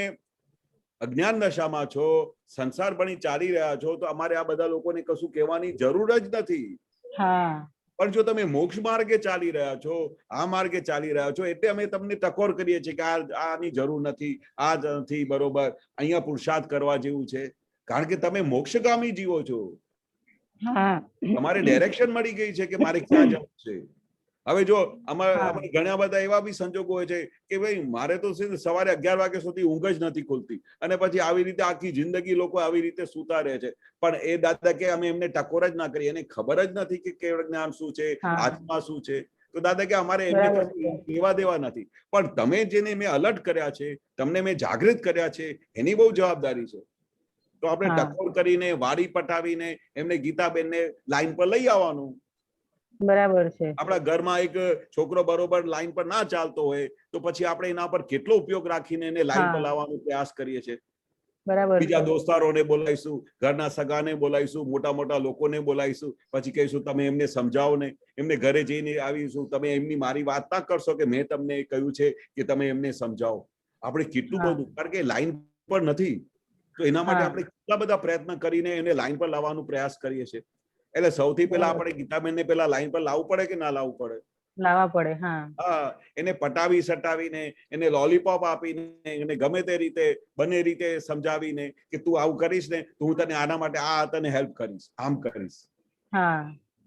અજ્ઞાન દશામાં છો, સંસાર ભણી ચાલી રહ્યા છો, તો અમારે આ બધા લોકોને કશું કહેવાની જરૂર જ નથી. પણ જો તમે મોક્ષ માર્ગે ચાલી રહ્યા છો, આ માર્ગે ચાલી રહ્યા છો, એટલે અમે તમને ટકોર કરીએ છીએ કે આની જરૂર નથી, આ જ નથી બરોબર, અહીંયા પુરુષાર્થ કરવા જેવું છે. કારણ કે તમે મોક્ષગામી જીવો છો. તમારે ડાયરેક્શન મળી ગઈ છે કે મારે ક્યાં જવું છે. હવે જો અમારે ઘણા બધા એવા બી સંજોગો હોય છે કે ભાઈ મારે તો સવારે 11 વાગ્યા સુધી ઊંઘ જ નથી ખુલતી, અને પછી આવી રીતે આખી જિંદગી લોકો આવી રીતે સૂતા રહે છે. પણ એ દાદા કે અમે એમને ટકોર જ ના કરી, એને ખબર જ નથી કે કેવળ જ્ઞાન શું છે, આત્મા શું છે. તો દાદા કે અમારે એમને લેવા દેવા નથી. પણ તમે જેને મેં અલર્ટ કર્યા છે, તમને મેં જાગૃત કર્યા છે, એની બહુ જવાબદારી છે. તો આપણે ટકોર કરીને, વાડી પટાવીને એમને ગીતાબેનને લાઈન પર લઈ આવવાનું. બરાબર છે. આપણા ઘરમાં એક છોકરો બરોબર લાઈન પર ના ચાલતો હોય તો પછી આપણે એના પર કેટલો ઉપયોગ રાખીને એને લાઈન પર લાવવાનો પ્રયાસ કરીએ છીએ. બીજા દોસ્તારોને બોલાવીશું, ઘરના સગાને બોલાવીશું, મોટા મોટા લોકોને બોલાવીશું, પછી કહીશું તમે એમને સમજાવો ને. એમને ઘરે જઈને આવીશું, તમે એમની મારી વાત ના કરશો કે મેં તમને કહ્યું છે કે તમે એમને સમજાવો. આપણે કેટલું બધું, કારણ કે લાઈન પર નથી તો એના માટે આપણે કેટલા બધા પ્રયત્ન કરીને એને લાઈન પર લાવવાનો પ્રયાસ કરીએ છીએ. એટલે સૌથી પહેલા આપણે ગીતાબેનને પેલા લાઈન પર લાવવું પડે કે ના લાવવું પડે? લાવવા પડે. એને પટાવી સટાવીને, એને લોલીપોપ આપીને, એને ગમે તે રીતે બંને રીતે સમજાવીને કે તું આવું કરીશ ને તો હું તને આના માટે આ તને હેલ્પ કરીશ, આમ કરીશ.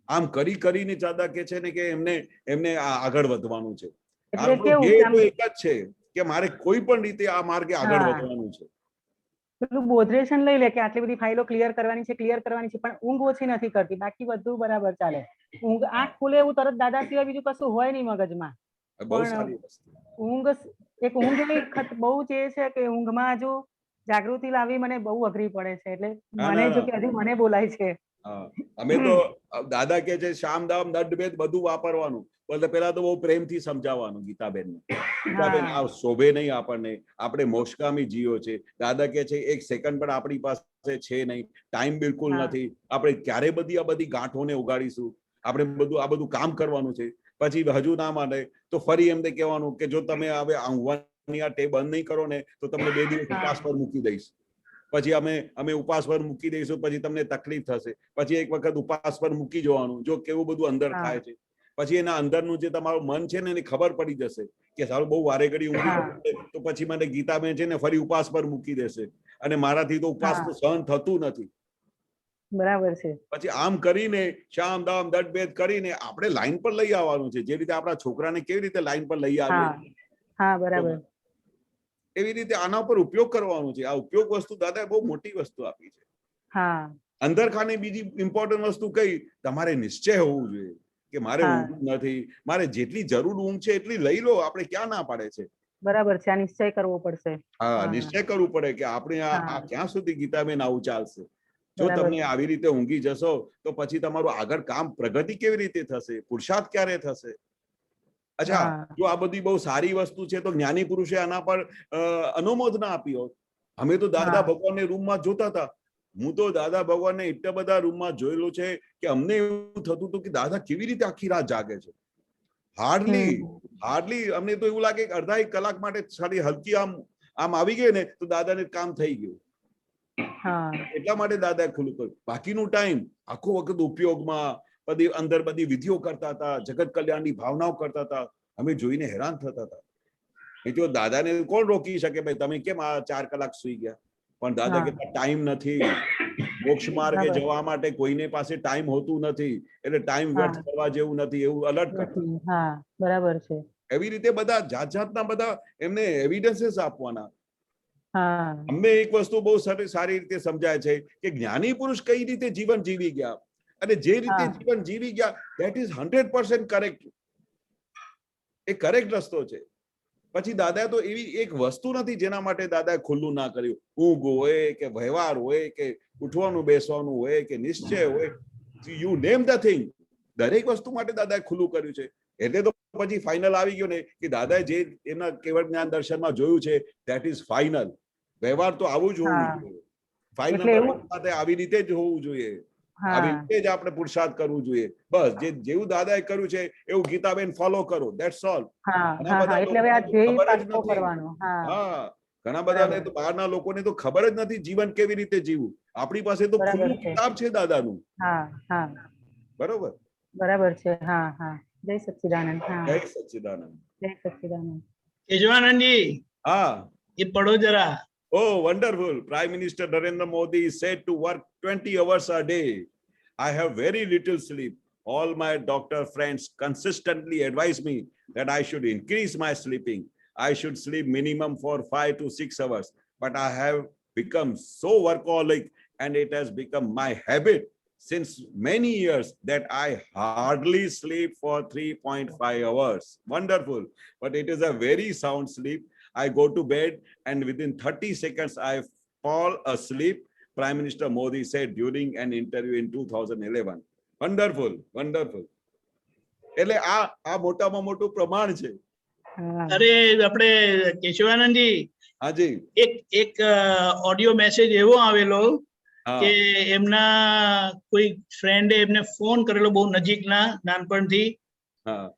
આમ કરીને દાદા કે છે ને કે એમને આગળ વધવાનું છે. આપણો ધ્યેય તો એક જ છે કે મારે કોઈ પણ રીતે આ માર્ગે આગળ વધવાનું છે. પેલું બોધરેશન લઈ લે કે આટલી બધી ફાઇલો ક્લિયર કરવાની છે, પણ ઊંઘ ઓછી નથી કરતી, બાકી બધું બરાબર ચાલે. ઊંઘ આંખ ખુલે એવું તરત દાદા સિવાય બીજું કશું હોય નહીં મગજમાં. પણ ઊંઘ એવી બહુ જે છે કે ઊંઘમાં હજુ જાગૃતિ લાવવી મને બહુ અઘરી પડે છે. એટલે મને જો કે હજુ મને બોલાય છે. અમે તો દાદા કે છે શામ દામ દંડ ભેદ બધું વાપરવાનું. એટલે પેલા તો બહુ પ્રેમથી સમજાવવાનું ગીતાબેનને. ગીતાબેન આ શોભે નહીં આપણને, આપણે મોક્ષગામી જીવો છે. દાદા કે છે 1 સેકન્ડ પણ આપણી પાસે છે નહીં, ટાઈમ બિલકુલ નથી. આપણે ક્યારે આ બધી ગાંઠોને ઉગાડીશું? આપણે આ બધું કામ કરવાનું છે. પછી હજુ ના માને તો ફરી એમને કહેવાનું કે જો તમે હવે ઊંઘવાની આ ટેવ બંધ નહીં કરો ને તો તમને 2 દિવસ ઉપવાસ પર મૂકી દઈશ. પછી અમે ઉપવાસ પર મૂકી દઈશું, પછી તમને તકલીફ થશે. પછી એક વખત ઉપવાસ પર મૂકી જવાનું, જો કેવું બધું અંદર થાય છે. પછી એના અંદરનું જે તમારું મન છે ને એને ખબર પડી જશે કે સારું બહુ વારે ઘડી ઊંઘી તો પછી મને ગીતાબેન છે ને ફરી ઉપવાસ પર મૂકી દેશે, અને મારાથી તો ઉપવાસ તો સહન થતું નથી. બરાબર છે. પછી આમ કરીને શામ દામ દંડ ભેદ કરીને આપણે લાઈન પર લઈ આવવાનું છે. જે રીતે આપણા છોકરાને કેવી રીતે લાઈન પર લઈ આવીએ, બરાબર, એવી રીતે આના ઉપર ઉપયોગ કરવાનો છે. આ ઉપયોગ વસ્તુ દાદાએ બહુ મોટી વસ્તુ આપી છે. અંદર ખાને બીજી ઇમ્પોર્ટન્ટ વસ્તુ કઈ, તમારે નિશ્ચય હોવું જોઈએ કે મારે ઊંઘ નથી, મારે જેટલી જરૂર ઊંઘ છે એટલી લઈ લો. આપણે ક્યાં ના પાડે છે? બરાબર છે. આ નિશ્ચય કરવો પડશે. નિશ્ચય કરવું પડે કે આપણે આ ક્યાં સુધી ગીતાબેન આવું ચાલશે. જો તમે આવી રીતે ઊંઘી જશો તો પછી તમારું આગળ કામ પ્રગતિ કેવી રીતે થશે? પુરુષાર્થ ક્યારે થશે? અચ્છા, જો આ બધી બહુ સારી વસ્તુ છે તો જ્ઞાની પુરુષે આના પર અનુમોદના આપી હોત. અમે તો દાદા ભગવાનને રૂમમાં જોતા હતા. હું તો દાદા ભગવાનને એટલા બધા રૂમમાં જોયેલું છે કે અમને એવું થતું હતું કે દાદા કેવી રીતે આખી રાત જાગે છે. હાર્ડલી અમને તો એવું લાગે કે અડધા 1 કલાક માટે સારી હલકી આમ આવી ગઈ ને તો દાદાને કામ થઈ ગયું. એટલા માટે દાદાએ ખુલ્લું કર્યું. બાકીનું ટાઈમ આખો વખત ઉપયોગમાં બધી અંદર બધી વિધિઓ કરતા હતા, જગત કલ્યાણની ભાવનાઓ કરતા હતા. અમે જોઈને હેરાન થતા હતા. એ તો દાદાને કોણ રોકી શકે? ભાઈ તમે કેમ આ 4 કલાક સુઈ ગયા? પણ દાદા કહેતા ટાઈમ નથી. મોક્ષ માર્ગે જવા માટે કોઈને પાસે ટાઈમ હોતું નથી, એટલે ટાઈમ વ્યર્થ કરવા જેવું નથી, એવું અલર્ટ કરતા. બરાબર છે. એવી રીતે બધા જાતના બધા એમને એવિડન્સીસ આપવાના. અમને એક વસ્તુ બહુ સારી રીતે સમજાય છે કે જ્ઞાની પુરુષ કઈ રીતે જીવન જીવી ગયા. અને જે રીતે હા. જીવન જીવી ગયા that is 100% correct. A correct રસ્તો છે. પછી દાદા તો એવી એક વસ્તુ નથી જેના માટે દાદાએ ખુલ્લું ના કર્યું. ઊંઘ હોય કે વ્યવહાર હોય કે ઉઠવાનું બેસવાનું હોય કે નિશ્ચય હોય, યુ નેમ ધ થિંગ, દરેક વસ્તુ માટે દાદાએ ખુલ્લું કર્યું છે. એટલે તો પછી ફાઇનલ આવી ગયો ને કે દાદાએ જે એમના કેવળ જ્ઞાન દર્શનમાં જોયું છે ધેટ ઇઝ ફાઇનલ. વ્યવહાર તો આવું જ હોવું હા. જોઈએ. ફાઇનલ એટલે એવું- સાથે આવી રીતે જ હોવું જોઈએ. આવી હા રીતે જ આપણે પુરુષાર્થ કરવું જોઈએ. બસ જેવું દાદાએ કર્યું છે એવું ગીતાબેન ફોલો કરો, ધેટ્સ ઓલ. હા ઘણા હા બધા હા એટલે હવે આ લોકોને તો ધ્યેય ખબર જ પાકો નથી. કરવાનો. હા હા, ઘણા બધાને તો બહારના લોકોને તો ખબર જ નથી જીવન કેવી રીતે જીવવું. આપણી પાસે તો બરાબર ખુલ્લું છે. કિતાબ છે દાદાનું. હા હા બરોબર. બરાબર છે. હા હા જય સચ્ચિદાનંદ. હા જય સચ્ચિદાનંદ. જય સચ્ચિદાનંદ. કેશવાનંદજી, હા. એ પડો જરા. Oh, wonderful. Prime Minister Narendra Modi is said to work 20 hours a day. I have very little sleep. All my doctor friends consistently advise me that I should increase my sleeping. I should sleep minimum for 5 to 6 hours. But I have become so workaholic and it has become my habit since many years that I hardly sleep for 3.5 hours. Wonderful. But it is a very sound sleep. I go to bed and within 30 seconds I fall asleep. Prime Minister Modi said during an interview in 2011. Wonderful, wonderful. એટલે આ મોટામાં મોટું પ્રમાણ છે. હા અરે આપણે કેશવાનંદજી, હાજી. એક ઓડિયો મેસેજ એવો આવેલો કે હા એમના કોઈ ફ્રેન્ડે એમને ફોન કરેલો બહુ નજીકના નાનપણથી. હા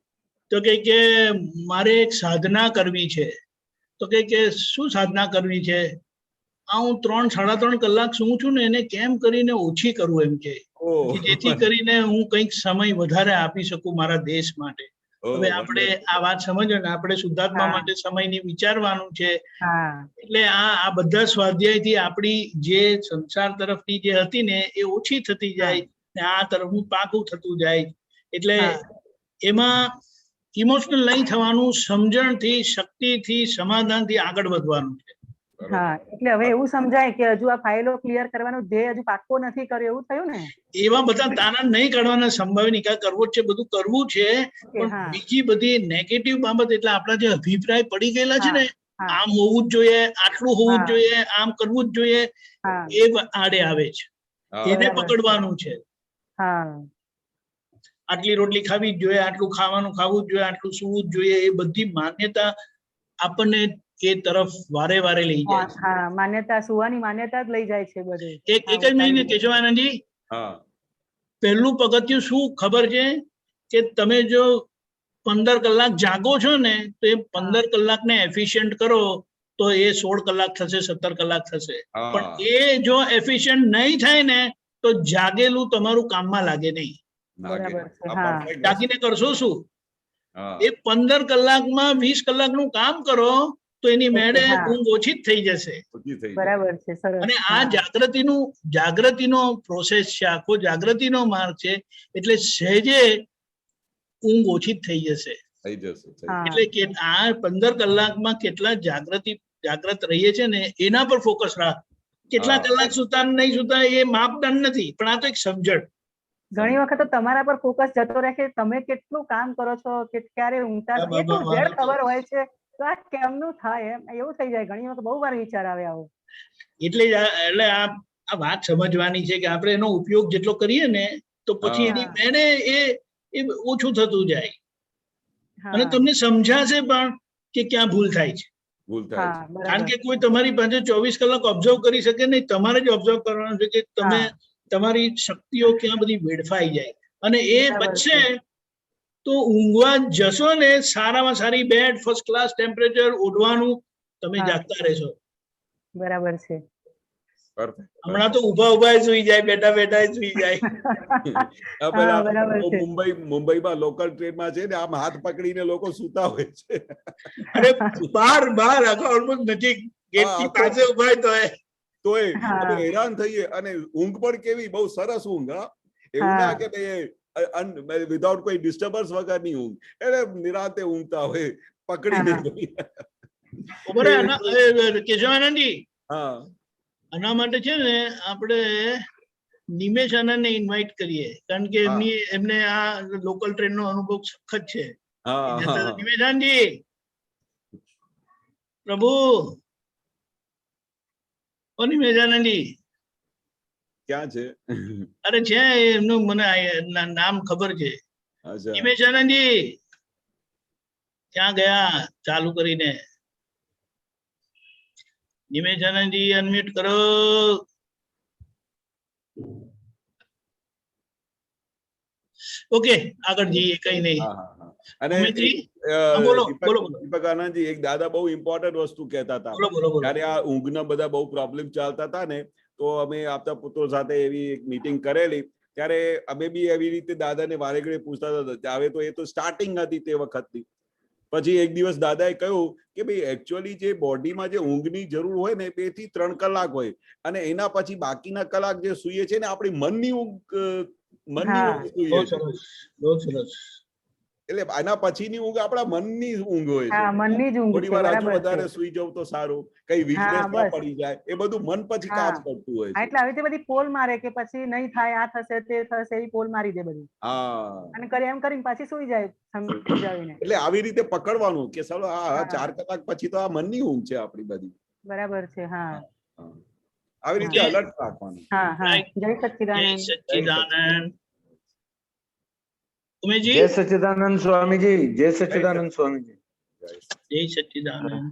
તો કે મારે એક સાધના કરવી છે. તો કે શું સાધના કરવી છે? આ હું 3-3.5 કલાક સૂવું છું ને એને કેમ કરીને ઓછી કરું એમ કે ઓહ જેથી કરીને હું કંઈક સમય વધારે આપી શકું મારા દેશ માટે. હવે આપણે આ વાત સમજો ને, આપણે શુદ્ધાત્મા હા. માટે સમયની વિચારવાનું છે. હા એટલે આ બધા સ્વાધ્યાયથી આપણી જે સંસાર તરફની જે હતી ને એ ઓછી થતી જાય ને આ તરફનું પાકું થતું જાય. એટલે હા. એમાં ઇમોશનલ નહીં થવાનું, સમજણથી, શક્તિથી, સમાધાનથી આગળ વધવાનું છે. હા એટલે હવે એવું સમજાય કે હજુ આ ફાઇલો ક્લિયર કરવાનો ધ્યેય હજુ પાક્કો નથી કર્યો એવું થયું ને. એવા બધા તાના નહીં કાઢવાના, સંભાવ્ય નિકાલ કરવો જ છે, બધું કરવું છે. પણ હા બીજી બધી નેગેટિવ બાબત એટલે આપણા જે અભિપ્રાય પડી ગયેલા છે ને, હા આમ હોવું જ જોઈએ, આટલું હોવું જ હા. જોઈએ, આમ કરવું જ જોઈએ, હા એ આડે આવે છે. એને બરાબર. પકડવાનું છે. હા આટલી રોટલી ખાવી જ જોઈએ, આટલું ખાવાનું ખાવું જ જોઈએ, આટલું સૂવું જ જોઈએ, એ બધી માન્યતા આપણને એ તરફ વારે વારે લઈ જાય છે. હા માન્યતા, સુવાની માન્યતા જ લઈ જાય છે બધું. એક જ મિનિટ કેશવાનંદજી, હા પહેલું પગથિયું શું ખબર છે કે તમે જો 15 કલાક જાગો છો ને તો એ 15 કલાકને એફિશિયન્ટ કરો તો એ 16 કલાક થશે, 17 કલાક થશે. પણ એ જો એફિશિયન્ટ નહીં થાય ને તો જાગેલું તમારું કામમાં લાગે નહીં. બરાબર છે. હા જાગીને કરશો શું? એ 15 કલાકમાં 20 કલાકનું કામ કરો તો એની મેળે ઊંઘ ઓછી જ થઈ જશે. બરાબર છે. સરસ. અને આ જાગૃતિનો પ્રોસેસ છે, આખો જાગૃતિનો માર્ગ છે. એટલે સહેજે ઊંઘ ઓછી જ થઈ જશે. એટલે કે આ 15 કલાકમાં કેટલા જાગ્રત રહીએ છે ને એના પર ફોકસ રાખ. કેટલા કલાક સુતા નહીં સુતા એ માપદંડ નથી, પણ આ તો એક સમજણ. ઘણી વખત તો તમારા પર ફોકસ જતો રહે કે તમે કેટલું કામ કરો છો, કે ક્યારે ઊંઘતા છો, એ તો ઝેડ ખબર હોય છે. તો આ કેમનું થાય એમ એવું થઈ જાય. ઘણી વખત બહુ વાર વિચાર આવે આવો. એટલે આ વાત સમજવાની છે કે આપણે એનો ઉપયોગ જેટલો કરીએ ને તો પછી એની મેળે એ ઓછું થતું જાય. અને તમને સમજાશે પણ કે ક્યાં ભૂલ થાય છે. કારણ કે કોઈ તમારી પાસે 24 કલાક ઓબ્ઝર્વ કરી શકે નહીં, તમારે જ ઓબ્ઝર્વ કરવાનું છે કે તમે તમારી શક્તિઓ ક્યાં બધી વેડફાઈ જાય. અને એ બચશે તો ઊંઘવા જશો ને, સારામાં સારી બેડ, ફર્સ્ટ ક્લાસ ટેમ્પરેચર, ઓઢવાનું, તમે જાગતા રહેશો. બરાબર છે. હમણાં તો ઉભા સુઈ જાય, બેઠા સુઈ જાય. મુંબઈમાં લોકલ ટ્રેનમાં છે ને આમ હાથ પકડીને લોકો સૂતા હોય છે. અરે બહાર ઓલમોસ્ટ નજીક ગેટની પાસે ઉભા તોય અમે હેરાન થઈએ. અને ઊંઘ પણ કેવી બહુ સરસ ઊંઘ. એવું ના કે વિધાઉટ કોઈ ડિસ્ટર્બન્સ વગરની ઊંઘ. એટલે નિરાંતે ઊંઘતા હોય પકડીને. કેશવાનંદજી, હા, આના માટે છે ને આપણે નિમેશ આનંદને ઇન્વાઇટ કરીએ કારણ કે એમને આ લોકલ ટ્રેનનો અનુભવ સખત છે. નિમેશ આનંદજી પ્રભુ ઓ નિમેશ આનંદજી ક્યાં છે? અરે છે એમનું મને નામ ખબર છે. નિમેશ આનંદજી ક્યાં ગયા ચાલુ કરીને? નિમેશ આનંદજી અનમ્યુટ કરો. ઓકે આગળ જઈએ કઈ નહીં. અને બોલો બોલો દીપક આનંદજી એક દાદા બહુ ઇમ્પોર્ટન્ટ વસ્તુ કહેતા હતા. ત્યારે આ ઊંઘના બધા બહુ પ્રોબ્લેમ ચાલતા હતા ને, તો અમે આપતા પુત્રો સાથે એવી એક મીટિંગ કરેલી. ત્યારે અમે બી એવી રીતે દાદાને વારે ઘડીએ પૂછતા હતા. હવે તો એ તો સ્ટાર્ટિંગ હતી તે વખતની. પછી એક દિવસ દાદાએ કહ્યું કે ભાઈ એકચ્યુઅલી જે બોડીમાં જે ઊંઘની જરૂર હોય ને 2 થી 3 કલાક હોય, અને એના પછી બાકીના કલાક જે સૂઈએ છે ને આપણી મનની ઊંઘ સૂઈએ છે. એટલે આના પછીની ઊંઘ આપણા મનની ઊંઘ હોય છે. મનની જ ઊંઘ. થોડી વાર હજુ વધારે સૂઈ જવું તો સારું, કઈ વીકનેસ ના પડી જાય, એ બધું મન પછી કામ કરતું હોય છે. એટલે આવી રીતે બધી પોલ મારે કે પછી નહીં થાય, આ થશે તે થશે, એવી પોલ મારી દે બધી. અને કરી એમ કરીને પાછી સૂઈ જાય સમજાવીને. એટલે આવી રીતે પકડવાનું કે ચાલો આ 4 કલાક પછી તો આ મનની ઊંઘ છે આપણી બધી. બરાબર છે. આવી રીતે અલર્ટ રાખવાનું. જય સચ્ચિદાનંદ. જય સચ્ચિદાનંદ. जय सच्चिदानंद स्वामी जी. जय सच्चिदानंद स्वामी जी. जय सच्चिदानंद.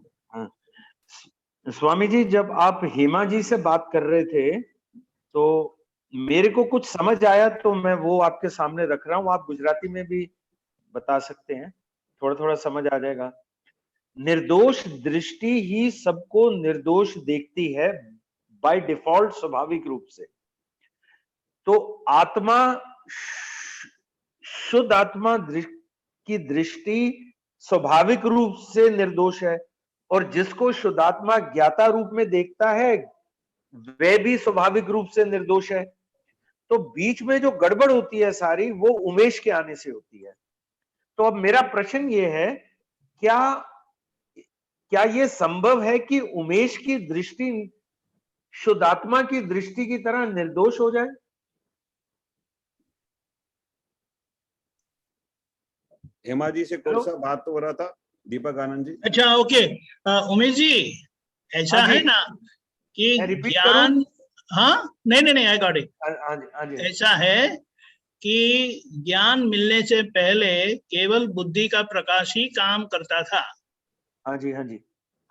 स्वामी जी, जब आप हेमा जी से बात कर रहे थे तो मेरे को कुछ समझ आया, तो मैं वो आपके सामने रख रहा हूँ. आप गुजराती में भी बता सकते हैं, थोड़ा थोड़ा समझ आ जाएगा. निर्दोष दृष्टि ही सबको निर्दोष देखती है बाय डिफॉल्ट, स्वाभाविक रूप से. तो आत्मा, शुद्ध आत्मा की दृष्टि स्वाभाविक रूप से निर्दोष है, और जिसको शुद्धात्मा ज्ञाता रूप में देखता है वह भी स्वाभाविक रूप से निर्दोष है. तो बीच में जो गड़बड़ होती है सारी, वो उमेश के आने से होती है. तो अब मेरा प्रश्न ये है, क्या ये संभव है कि उमेश की दृष्टि शुद्धात्मा की दृष्टि की तरह निर्दोष हो जाए? हेमा जी से कौन सा बात हो रहा था दीपक आनंद जी? अच्छा ओके उमेश जी, ऐसा है ना कि ज्ञान, नहीं आई गॉट इट. ऐसा है कि ज्ञान मिलने से पहले केवल बुद्धि का प्रकाश ही काम करता था. हाँ जी,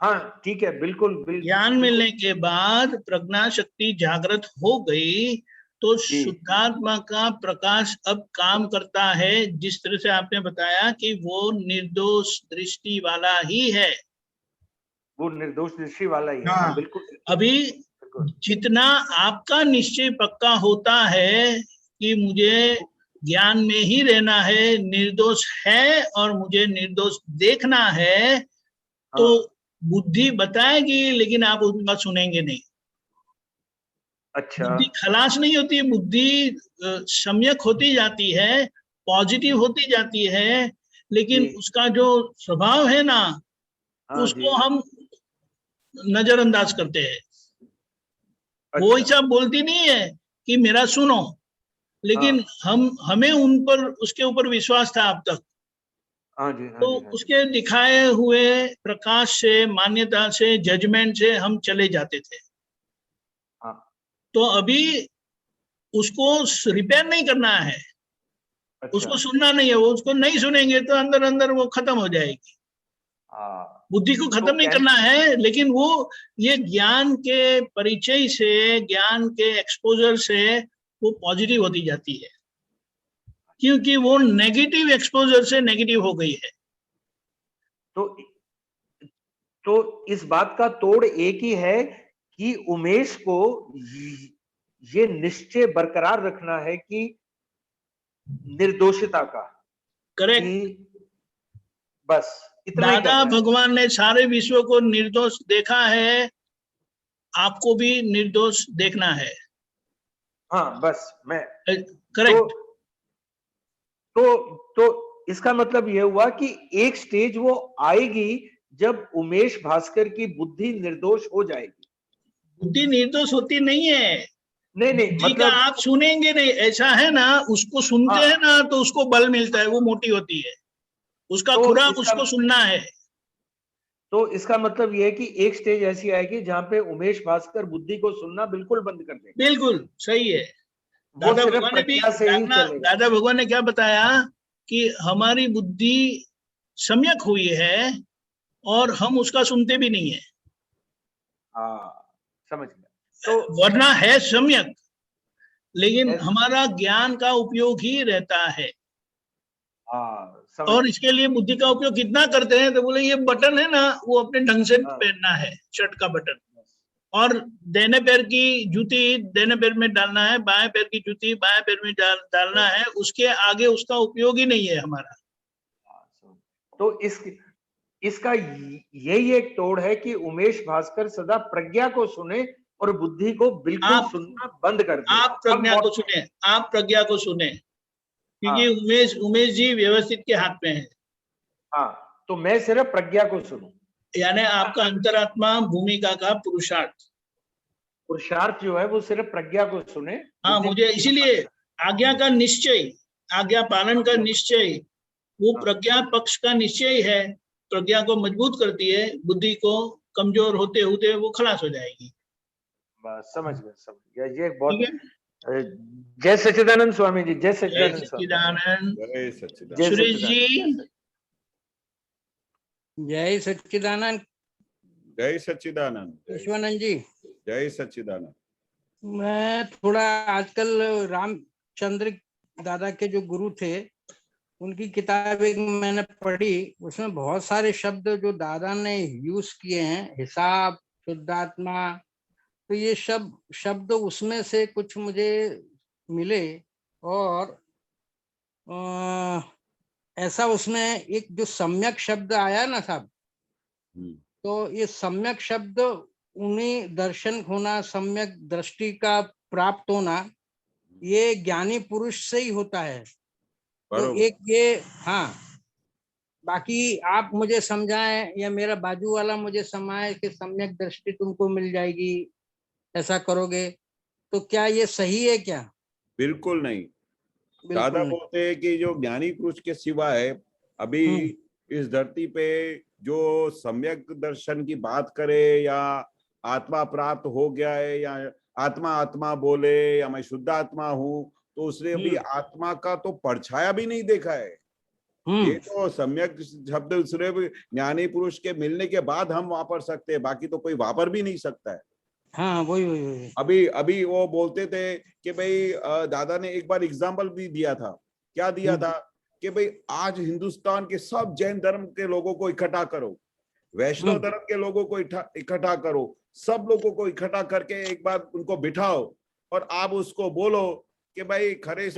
हाँ ठीक है, बिल्कुल. ज्ञान मिलने के बाद प्रज्ञा शक्ति जागृत हो गई तो शुद्धात्मा का प्रकाश अब काम करता है, जिस तरह से आपने बताया कि वो निर्दोष दृष्टि वाला ही है. वो निर्दोष दृष्टि वाला ही है, बिल्कुल. अभी जितना आपका निश्चय पक्का होता है कि मुझे ज्ञान में ही रहना है, निर्दोष है और मुझे निर्दोष देखना है, तो बुद्धि बताएगी लेकिन आप उनका सुनेंगे नहीं. अच्छा. बुद्धि खलास नहीं होती, बुद्धि सम्यक होती जाती है, पॉजिटिव होती जाती है, लेकिन उसका जो स्वभाव है ना, उसको हम नजरअंदाज करते हैं. अच्छा. वो ऐसा बोलती नहीं है कि मेरा सुनो, लेकिन हमें उन पर, उसके ऊपर विश्वास था अब तक. तो उसके दिखाए हुए प्रकाश से, मान्यता से, जजमेंट से हम चले जाते थे. तो अभी उसको रिपेयर नहीं करना है. अच्छा. उसको सुनना नहीं है, वो उसको नहीं सुनेंगे तो अंदर अंदर वो खत्म हो जाएगी. बुद्धि को खत्म नहीं करना है, लेकिन वो ये ज्ञान के परिचय से, ज्ञान के एक्सपोजर से वो पॉजिटिव होती जाती है, क्योंकि वो नेगेटिव एक्सपोजर से नेगेटिव हो गई है. तो इस बात का तोड़ एक ही है कि उमेश को ये निश्चय बरकरार रखना है कि निर्दोषिता का. करेक्ट. बस इतना. दादा भगवान ने सारे विश्व को निर्दोष देखा है, आपको भी निर्दोष देखना है. हाँ बस मैं करेक्ट. तो इसका मतलब यह हुआ कि एक स्टेज वो आएगी जब उमेश भास्कर की बुद्धि निर्दोष हो जाएगी. बुद्धि निर्दोष होती नहीं है, नहीं नहीं बुद्धि का मतलब आप सुनेंगे नहीं, ऐसा है ना, उसको सुनते हाँ। हैं ना तो उसको बल मिलता है, वो मोटी होती है, उसका तो खुराक इसका उसको सुनना है। तो इसका मतलब ये है कि एक स्टेज ऐसी आएगी जहां पे उमेश भास्कर बुद्धि को सुनना बिल्कुल बंद कर देंगे, बिल्कुल सही है। वो दादा सिर्फ भगवान ने भी प्रज्ञा से ही दादा चलेगा। दादा भगवान ने क्या बताया कि हमारी बुद्धि सम्यक हुई है और हम उसका सुनते भी नहीं है, हाँ समझ गया। तो वरना है सम्यक, लेकिन ऐस- हमारा ज्ञान का उपयोग ही रहता है। हाँ समझ और गया। इसके लिए बुद्धि का उपयोग कितना करते हैं, तो बोले ये बटन है ना, वो अपने ढंग से हाँ, पहनना है, शर्ट का बटन, और दाहिने पैर की जूती दाहिने पैर में डालना है, बाएं पैर की जूती बाएं पैर में डालना है, उसके आगे उसका उपयोग ही नहीं है हमारा। हाँ, तो इसका यही एक तोड़ है कि उमेश भास्कर सदा प्रज्ञा को सुने और बुद्धि को बिल्कुल आप सुनना बंद कर दे। आप प्रज्ञा को सुने, आप प्रज्ञा को सुने, क्योंकि हाँ, उमेश जी व्यवस्थित के हाथ में है। हाँ तो मैं सिर्फ प्रज्ञा को सुनूं, यानी आपका अंतरात्मा भूमिका का पुरुषार्थ। पुरुषार्थ जो है वो सिर्फ प्रज्ञा को सुने। हाँ, बुद्धि मुझे इसीलिए आज्ञा का निश्चय, आज्ञा पालन का निश्चय, वो प्रज्ञा पक्ष का निश्चय है, प्रज्ञा को मजबूत करती है, बुद्धि को कमजोर होते होते वो खलास हो जाएगी। बस समझ गया ये एक बहुत ठीक है, जय सच्चिदानंद स्वामी जी, जय जय सच्चिदानंद स्वामी, सच्चिदानंद। जय सच्चिदानंद। जय सुरेश सच्चिदानंद। जी, जय सच्चिदानंद। जय सच्चिदानंद। विश्वानंद जी, जय सच्चिदानंद। मैं थोड़ा आजकल रामचंद्र दादा के जो गुरु थे उनकी किताब एक मैंने पढ़ी, उसमें बहुत सारे शब्द जो दादा ने यूज किए हैं, हिसाब, शुद्धात्मा, तो ये शब्द उसमें से कुछ मुझे मिले। और ऐसा उसमें एक जो सम्यक शब्द आया ना साहब, तो ये सम्यक शब्द उन्हें दर्शन होना, सम्यक दृष्टि का प्राप्त होना, ये ज्ञानी पुरुष से ही होता है। तो एक ये, हाँ, बाकी आप मुझे समझाएं या मेरा बाजू वाला मुझे समझाए कि सम्यक दृष्टि तुमको मिल जाएगी, ऐसा करोगे, तो क्या ये सही है क्या? बिल्कुल नहीं। बिल्कुल दादा नहीं। बोलते हैं कि जो ज्ञानी पुरुष के सिवा है अभी इस धरती पे जो सम्यक दर्शन की बात करे या आत्मा प्राप्त हो गया है या आत्मा आत्मा बोले या मैं शुद्ध आत्मा हूँ, तो उसने अभी आत्मा का तो परछाया भी नहीं देखा है। ये तो सम्यक शब्द सिर्फ ज्ञानी पुरुष के मिलने के बाद हम वापर सकते हैं, बाकी तो कोई वापर भी नहीं सकता है। हाँ वही। अभी वो बोलते थे कि भाई दादा ने एक बार एग्जाम्पल भी दिया था। क्या दिया था कि भाई आज हिंदुस्तान के सब जैन धर्म के लोगों को इकट्ठा करो, वैष्णव धर्म के लोगों को इकट्ठा करो, सब लोगों को इकट्ठा करके एक बार उनको बिठाओ और आप उसको बोलो कि भाई खरे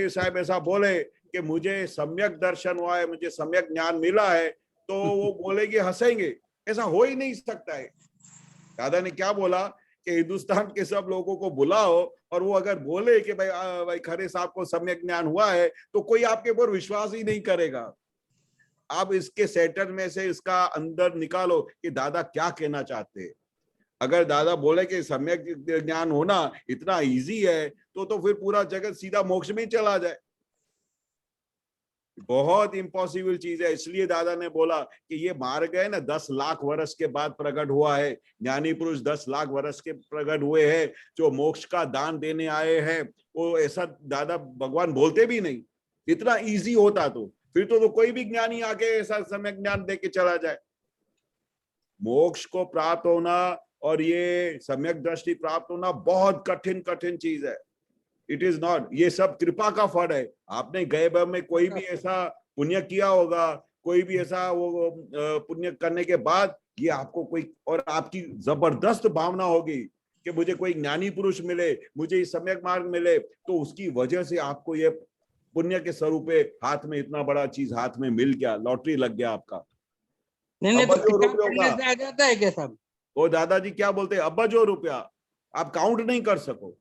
साहब ऐसा बोले कि मुझे सम्यक दर्शन हुआ है, मुझे सम्यक ज्ञान मिला है, तो वो बोलेंगे, हंसेंगे। ऐसा हो ही नहीं सकता है। दादा ने क्या बोला कि हिंदुस्तान के सब लोगों को बुलाओ और वो अगर बोले कि भाई खरे साहब को सम्यक ज्ञान हुआ है, तो कोई आपके ऊपर विश्वास ही नहीं करेगा। आप इसके सेंटर में से इसका अंदर निकालो कि दादा क्या कहना चाहते हैं। अगर दादा बोले कि सम्यक ज्ञान होना इतना इजी है, तो फिर पूरा जगत सीधा मोक्ष में चला जाए। बहुत इम्पॉसिबल चीज है। इसलिए दादा ने बोला कि ये मार्ग है ना 10 लाख वर्ष के बाद प्रकट हुआ है। ज्ञानी पुरुष 10 लाख वर्ष के प्रकट हुए हैं, जो मोक्ष का दान देने आए हैं। वो ऐसा दादा भगवान बोलते भी नहीं। इतना इजी होता तो फिर तो कोई भी ज्ञानी आके ऐसा सम्यक ज्ञान दे के चला जाए। मोक्ष को प्राप्त होना और ये सम्यक दृष्टि प्राप्त होना बहुत कठिन चीज है। इट इज नॉट, ये सब कृपा का फल है। आपने गए भव में कोई भी ऐसा पुण्य किया होगा, कोई भी ऐसा वो पुण्य करने के बाद ये आपको कोई और आपकी जबरदस्त भावना होगी कि मुझे कोई ज्ञानी पुरुष मिले, मुझे ये सम्यक मार्ग मिले, तो उसकी वजह से आपको ये पुण्य के स्वरूप हाथ में इतना बड़ा चीज हाथ में मिल गया, लॉटरी लग गया आपका। नहीं तो किताब पढ़ने से आ जाता है क्या साहब? वो दादाजी क्या बोलते हैं, अबजो रुपया आप काउंट नहीं कर सको।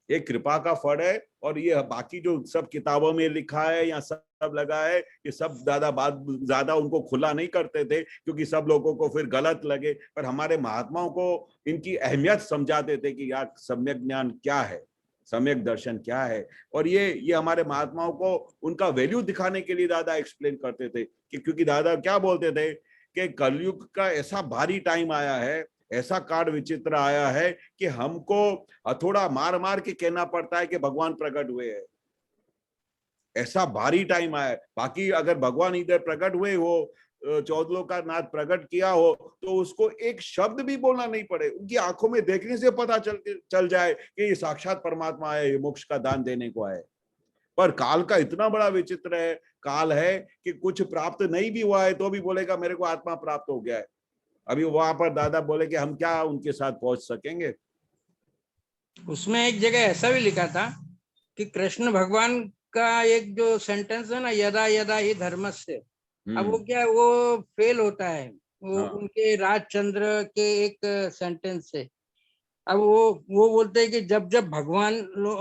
ये कृपा का फल है। और ये बाकी जो सब किताबों में लिखा है या सब मतलब लगा है कि सब दादा बात ज्यादा उनको खुला नहीं करते थे क्योंकि सब लोगों को फिर गलत लगे, पर हमारे महात्माओं को इनकी अहमियत समझाते थे कि यार सम्यक ज्ञान क्या है, सम्यक दर्शन क्या है। और ये हमारे महात्माओं को उनका वैल्यू दिखाने के लिए दादा एक्सप्लेन करते थे कि क्योंकि दादा क्या बोलते थे कि कलयुग का ऐसा भारी टाइम आया है, ऐसा काल विचित्र आया है कि हमको हथौड़ा मार मार के कहना पड़ता है कि भगवान प्रकट हुए हैं। ऐसा भारी टाइम आया है। बाकी अगर भगवान इधर प्रकट हुए हो, 14 का नाथ प्रकट किया हो, तो उसको एक शब्द भी बोलना नहीं पड़े, उनकी आंखों में देखने से पता चल जाए कि ये साक्षात परमात्मा है, ये मोक्ष का दान देने को आए। पर काल का इतना बड़ा विचित्र है, काल है कि कुछ प्राप्त नहीं भी हुआ है तो भी बोलेगा मेरे को आत्मा प्राप्त हो गया है। अभी वहां पर दादा बोले कि हम क्या उनके साथ पहुंच सकेंगे। उसमें एक जगह ऐसा भी लिखा था कि कृष्ण भगवान का एक जो सेंटेंस है ना, यदा यदा ही धर्मस्य, अब वो क्या है, वो फेल होता है वो उनके राजचंद्र के एक सेंटेंस से। अब वो बोलते हैं कि जब जब भगवान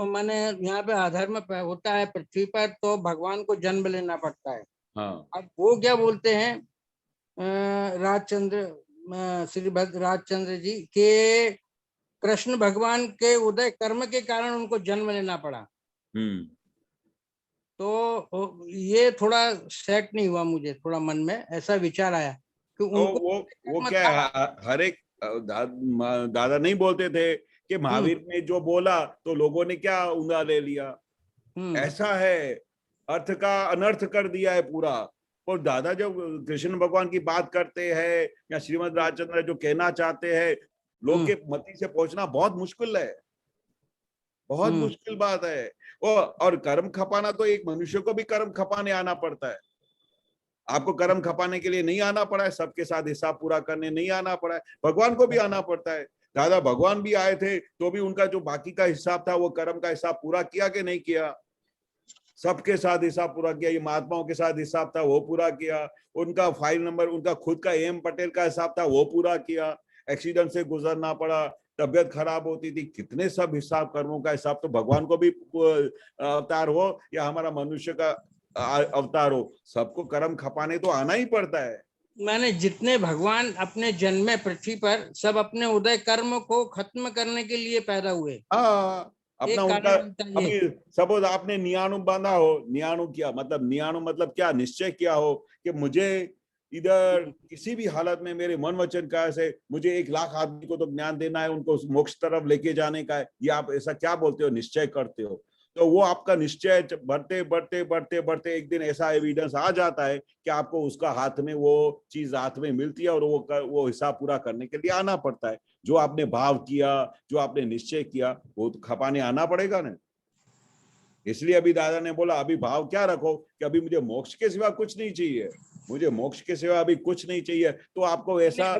माने यहाँ पे अधर्म होता है पृथ्वी पर तो भगवान को जन्म लेना पड़ता है। अब वो क्या बोलते हैं राजचंद्र श्री राजचंद्र जी के कृष्ण भगवान के उदय कर्म के कारण उनको जन्म लेना पड़ा। तो ये थोड़ा सेट नहीं हुआ, मुझे थोड़ा मन में ऐसा विचार आया कि उनको वो क्या है, हर एक दादा नहीं बोलते थे कि महावीर ने जो बोला तो लोगों ने क्या उंगला ले लिया, ऐसा है, अर्थ का अनर्थ कर दिया है पूरा। और दादा जब कृष्ण भगवान की बात करते हैं या श्रीमद राजचंद्र जो कहना चाहते हैं, लोग के मति से पहुंचना बहुत मुश्किल है, बहुत मुश्किल बात है। और कर्म खपाना तो एक मनुष्य को भी कर्म खपाने आना पड़ता है। आपको कर्म खपाने के लिए नहीं आना पड़ा है, सबके साथ हिसाब पूरा करने नहीं आना पड़ा है, भगवान को भी आना पड़ता है। दादा भगवान भी आए थे तो भी उनका जो बाकी का हिसाब था वो कर्म का हिसाब पूरा किया कि नहीं किया, सबके साथ हिसाब पूरा किया। ये महात्माओं के साथ हिसाब था वो पूरा किया, उनका फाइल नंबर, उनका खुद का एम पटेल का हिसाब था वो पूरा किया। एक्सीडेंट से गुजरना पड़ा, तबियत खराब होती थी, कितने सब हिसाब, कर्मों का हिसाब तो भगवान को भी अवतार हो या हमारा मनुष्य का अवतार हो, सबको कर्म खपाने तो आना ही पड़ता है। मैंने जितने भगवान अपने जन्म में पृथ्वी पर सब अपने उदय कर्म को खत्म करने के लिए पैदा हुए। हाँ, अपना उनका अभी सपोज आपने नियाणु बांधा हो, नियाणु किया मतलब, नियाणु मतलब क्या, निश्चय किया हो कि मुझे इधर किसी भी हालत में मेरे मन वचन का से मुझे 1 लाख आदमी को तो ज्ञान देना है, उनको मोक्ष तरफ लेके जाने का है, ये आप ऐसा क्या बोलते हो, निश्चय करते हो। तो वो आपका निश्चय बढ़ते बढ़ते बढ़ते बढ़ते एक दिन ऐसा एविडेंस आ जाता है कि आपको उसका हाथ में वो चीज हाथ में मिलती है और वो हिसाब पूरा करने के लिए आना पड़ता है। जो आपने भाव किया, जो आपने निश्चय किया, वो तो खपाने आना पड़ेगा ना। इसलिए अभी दादा ने बोला अभी भाव क्या रखो कि अभी मुझे मोक्ष के सिवा कुछ नहीं चाहिए, मुझे मोक्ष के सिवा अभी कुछ नहीं चाहिए। तो आपको ऐसा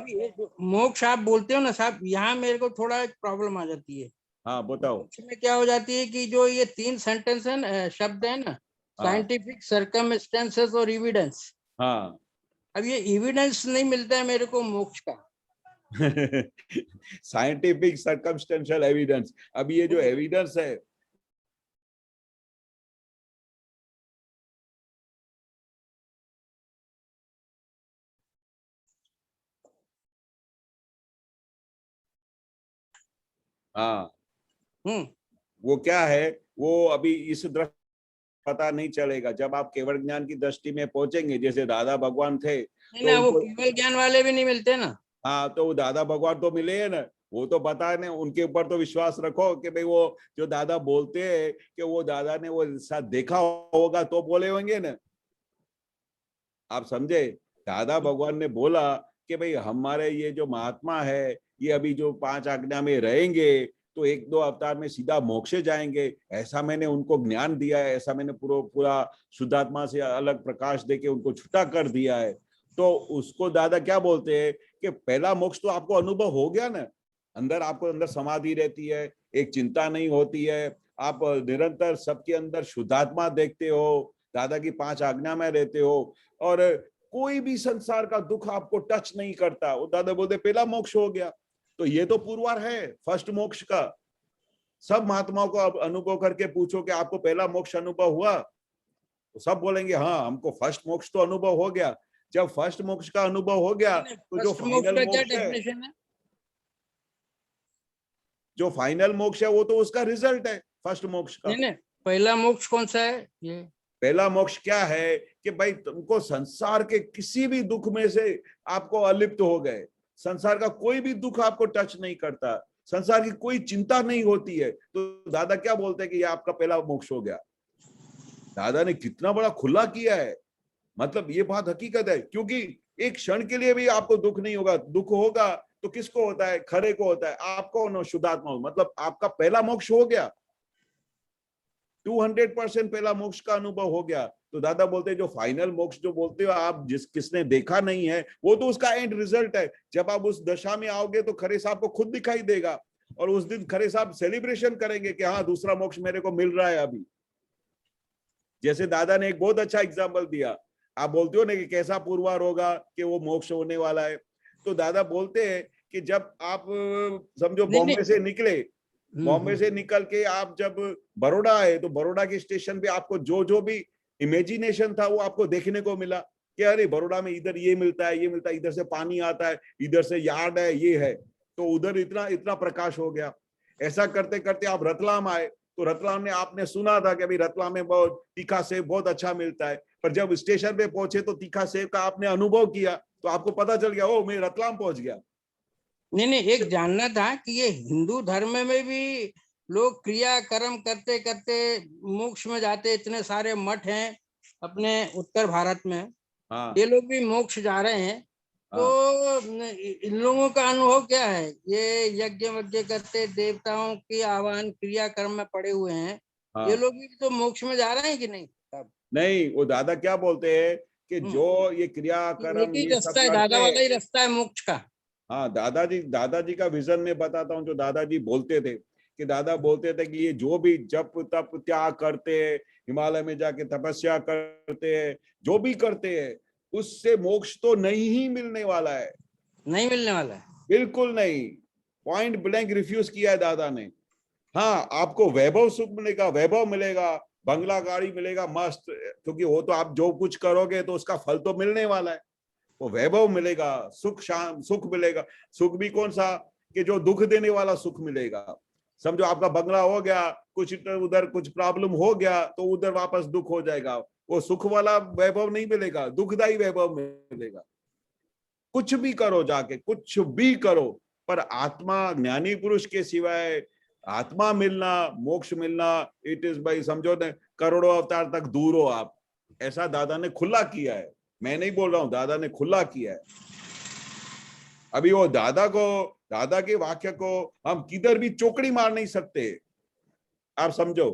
मोक्ष आप बोलते हो ना साहब, यहाँ मेरे को थोड़ा एक प्रॉब्लम आ जाती है। हाँ बताओ। में क्या हो जाती है कि जो ये 3 सेंटेंस है ना, शब्द है ना, साइंटिफिक, सर्कमस्टेंसेस और एविडेंस। हाँ, अब ये एविडेंस नहीं मिलता है मेरे को मोक्ष का। साइंटिफिक सर्कमस्टेंशियल एविडेंस, अब ये जो एविडेंस है हाँ, वो क्या है, वो अभी इस दृष्टि पता नहीं चलेगा। जब आप केवल ज्ञान की दृष्टि में पहुंचेंगे, जैसे दादा भगवान थे तो ना, वो केवल ज्ञान वाले भी नहीं मिलते ना। हाँ, तो वो दादा भगवान तो मिले हैं ना, वो तो पता है ना, उनके ऊपर तो विश्वास रखो कि भाई वो जो दादा बोलते हैं कि वो दादा ने वो साथ देखा होगा तो बोले होंगे ना, आप समझे। दादा भगवान ने बोला कि भाई हमारे ये जो महात्मा है ये अभी जो 5 आज्ञा में रहेंगे तो 1-2 अवतार में सीधा मोक्ष जाएंगे, ऐसा मैंने उनको ज्ञान दिया है, ऐसा मैंने पूरा शुद्धात्मा से अलग प्रकाश देके उनको छुटा कर दिया है। तो उसको दादा क्या बोलते हैं कि पहला मोक्ष तो आपको अनुभव हो गया ना, अंदर आपको अंदर समाधि रहती है, एक चिंता नहीं होती है, आप निरंतर सबके अंदर शुद्धात्मा देखते हो, दादा की 5 आज्ञा में रहते हो और कोई भी संसार का दुख आपको टच नहीं करता। वो दादा बोलते पहला मोक्ष हो गया। तो ये तो पूर्वार है फर्स्ट मोक्ष का। सब महात्माओं को अब अनुभव करके पूछो कि आपको पहला मोक्ष अनुभव हुआ, तो सब बोलेंगे हाँ हमको फर्स्ट मोक्ष तो अनुभव हो गया। जब फर्स्ट मोक्ष का अनुभव हो गया तो जो फर्स्ट मोक्ष फाइनल का क्या मोक्ष है, डेफिनेशन है? जो फाइनल मोक्ष है वो तो उसका रिजल्ट है फर्स्ट मोक्ष का। नहीं, पहला मोक्ष कौन सा है ये? पहला मोक्ष क्या है कि भाई तुमको संसार के किसी भी दुख में से आपको अलिप्त हो गए, संसार का कोई भी दुख आपको टच नहीं करता, संसार की कोई चिंता नहीं होती है, तो दादा क्या बोलते हैं कि ये आपका पहला मोक्ष हो गया। दादा ने कितना बड़ा खुला किया है, मतलब ये बात हकीकत है, क्योंकि एक क्षण के लिए भी आपको दुख नहीं होगा। दुख होगा तो किसको होता है? खरे को होता है, आपको शुद्धात्मा हो, मतलब आपका पहला मोक्ष हो गया, 200% पहला मोक्ष का अनुभव हो गया। तो दादा बोलते हैं जो फाइनल मोक्ष जो बोलते हो आप, किसने देखा नहीं है वो तो उसका एंड रिजल्ट है। जब आप उस दशा में आओगे तो खरे साहब को खुद दिखाई देगा, और उस दिन खरे साहब सेलिब्रेशन करेंगे कि हाँ दूसरा मोक्ष मेरे को मिल रहा है अभी। जैसे दादा ने एक बहुत अच्छा एग्जाम्पल दिया, आप बोलते हो ना कि कैसा पूर्वार होगा कि वो मोक्ष होने वाला है, तो दादा बोलते हैं कि जब आप समझो बॉम्बे से निकले, बॉम्बे से निकल के आप जब बड़ौदा आए तो बड़ौदा के स्टेशन पे आपको जो जो भी इमेजिनेशन था वो आपको देखने को मिला कि अरे बड़ौदा में इधर ये मिलता है, ये मिलता है, इधर से पानी आता है, इधर से यार्ड है, ये है, तो उधर इतना इतना प्रकाश हो गया। ऐसा करते करते आप रतलाम आए तो रतलाम में आपने सुना था कि अभी रतलाम में बहुत तीखा सेब बहुत अच्छा मिलता है, पर जब स्टेशन पे पहुंचे तो तीखा सेब का आपने अनुभव किया तो आपको पता चल गया ओ मैं रतलाम पहुंच गया। नहीं, एक जानना था कि ये हिंदू धर्म में भी लोग क्रिया कर्म करते करते मोक्ष में जाते, इतने सारे मठ हैं अपने उत्तर भारत में, हाँ। ये लोग भी मोक्ष जा रहे हैं, तो इन लोगों का अनुभव क्या है? ये यज्ञ वज्ञ करते देवताओं की आह्वान क्रिया कर्म में पड़े हुए हैं, हाँ। ये लोग भी तो मोक्ष में जा रहे हैं कि नहीं? नहीं, वो दादा क्या बोलते हैं कि जो ये क्रिया कर्म एक ही ये सब रास्ता है, दादा वाला ही रास्ता है मोक्ष का। हाँ, दादाजी का विजन में बताता हूँ जो दादाजी बोलते थे कि दादा बोलते थे कि ये जो भी जप तप त्याग करते हैं, हिमालय में जाके तपस्या करते हैं, जो भी करते हैं, उससे मोक्ष तो नहीं ही मिलने वाला है, नहीं मिलने वाला है, बिल्कुल नहीं। पॉइंट ब्लैंक रिफ्यूज किया है दादा ने। हाँ, आपको वैभव सुख मिलेगा, वैभव मिलेगा, बंगला गाड़ी मिलेगा मस्त, क्योंकि वो तो आप जो कुछ करोगे तो उसका फल तो मिलने वाला है, वो वैभव मिलेगा, सुख मिलेगा। सुख भी कौन सा कि जो दुख देने वाला सुख मिलेगा। समझो आपका बंगला हो गया, कुछ उधर कुछ प्रॉब्लम हो गया तो उधर वापस दुख हो जाएगा, वो सुख वाला वैभव नहीं मिलेगा, दुखदायी वैभव मिलेगा। कुछ भी करो जाके, कुछ भी करो, पर आत्मा ज्ञानी पुरुष के सिवाय आत्मा मिलना, मोक्ष मिलना, इट इज भाई समझो ने करोड़ों अवतार तक दूर हो आप। ऐसा दादा ने खुला किया है, मैं नहीं बोल रहा हूं, दादा ने खुला किया है। अभी वो दादा के वाक्य को हम किधर भी चौकड़ी मार नहीं सकते, आप समझो।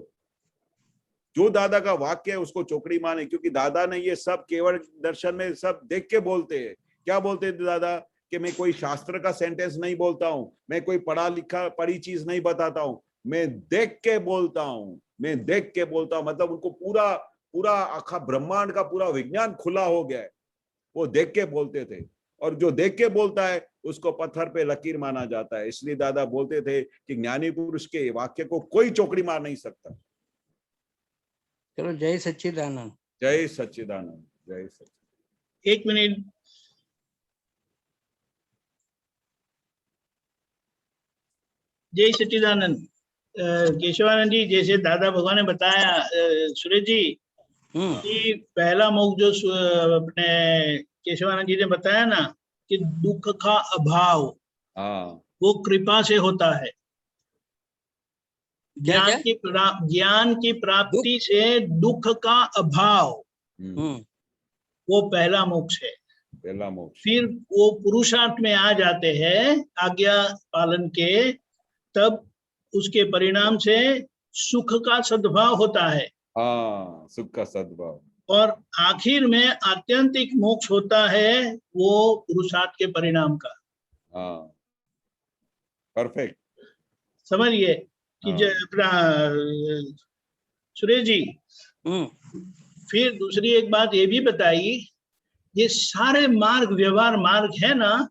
जो दादा का वाक्य है उसको चौकड़ी मारने, क्योंकि दादा ने ये सब केवल दर्शन में सब देख के बोलते हैं। क्या बोलते थे दादा कि मैं कोई शास्त्र का सेंटेंस नहीं बोलता हूं, मैं कोई पढ़ी चीज नहीं बताता हूं, मैं देख के बोलता हूं, मैं देख के बोलता हूं। मतलब उनको पूरा आखा ब्रह्मांड का पूरा विज्ञान खुला हो गया है, वो देख के बोलते थे। और जो देख के बोलता है उसको पत्थर पे लकीर माना जाता है। इसलिए दादा बोलते थे कि ज्ञानी पुरुष के वाक्य को कोई चौकड़ी मार नहीं सकता। चलो, जय सच्चिदानंद। जय सच्चिदानंद, जय सच्चिदानंद। एक मिनट, जय सच्चिदानंद। केशवानंद जी, जैसे दादा भगवान ने बताया सुरेश जी कि पहला मोक्ष जो अपने केशवानंद जी ने बताया ना कि दुख का अभाव, वो कृपा से होता है। ज्ञान की प्राप्ति से दुख का अभाव, वो पहला मोक्ष है। पहला मोक्ष। फिर वो पुरुषार्थ में आ जाते हैं आज्ञा पालन के, तब उसके परिणाम से सुख का सद्भाव होता है। हाँ, सुख का सद्भाव। और आखिर में आत्यंतिक मोक्ष होता है वो पुरुषार्थ के परिणाम का। हाँ, परफेक्ट। समझिए कि अपना सुरेश जी, फिर दूसरी एक बात ये भी बताई, ये सारे मार्ग व्यवहार मार्ग है ना,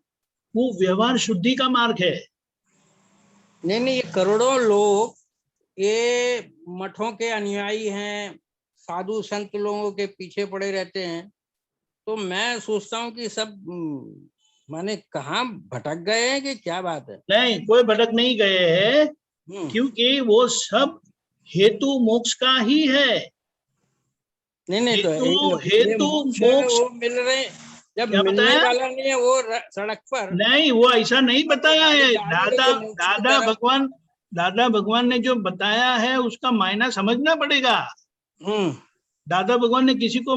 वो व्यवहार शुद्धि का मार्ग है। नहीं, ये करोड़ों लोग ये मठों के अनुयायी हैं, साधु संत लोगों के पीछे पड़े रहते हैं, तो मैं सोचता हूँ कि सब माने कहाँ भटक गए हैं कि क्या बात है? नहीं, कोई भटक नहीं गए हैं, क्योंकि वो सब हेतु मोक्ष का ही है। नहीं तो हेतु मोक्ष वो मिल रहे, जब क्या मिलने बताया? वाला नहीं है वो सड़क पर नहीं, वो ऐसा नहीं बताया है। जाने दादा के मोक्ष की दादा तरफ। दादा भगवान ने जो बताया है उसका मायना समझना पड़ेगा। दादा भगवान ने किसी को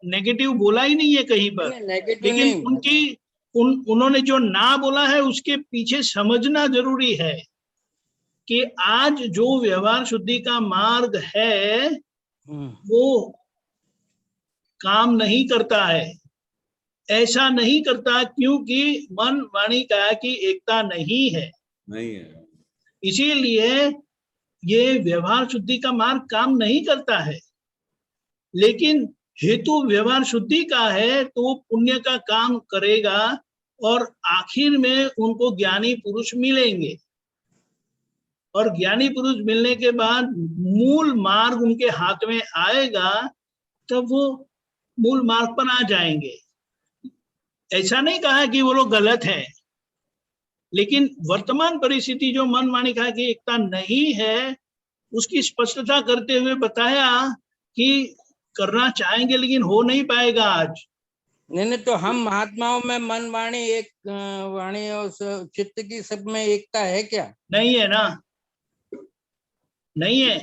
नेगेटिव बोला ही नहीं है कहीं पर, लेकिन उन्होंने जो ना बोला है उसके पीछे समझना जरूरी है कि आज जो व्यवहार शुद्धि का मार्ग है वो काम नहीं करता है। ऐसा नहीं करता क्योंकि मन वाणी काया की एकता नहीं है। इसीलिए ये व्यवहार शुद्धि का मार्ग काम नहीं करता है। लेकिन हेतु व्यवहार शुद्धि का है तो वो पुण्य का काम करेगा और आखिर में उनको ज्ञानी पुरुष मिलेंगे, और ज्ञानी पुरुष मिलने के बाद मूल मार्ग उनके हाथ में आएगा, तब वो मूल मार्ग पर आ जाएंगे। ऐसा नहीं कहा कि वो लोग गलत है, लेकिन वर्तमान परिस्थिति जो मन वाणी काया की एकता नहीं है उसकी स्पष्टता करते हुए बताया कि करना चाहेंगे लेकिन हो नहीं पाएगा आज। नहीं तो हम महात्माओं में मन वाणी एक वाणी और चित्त की सब में एकता है क्या? नहीं है ना, नहीं है।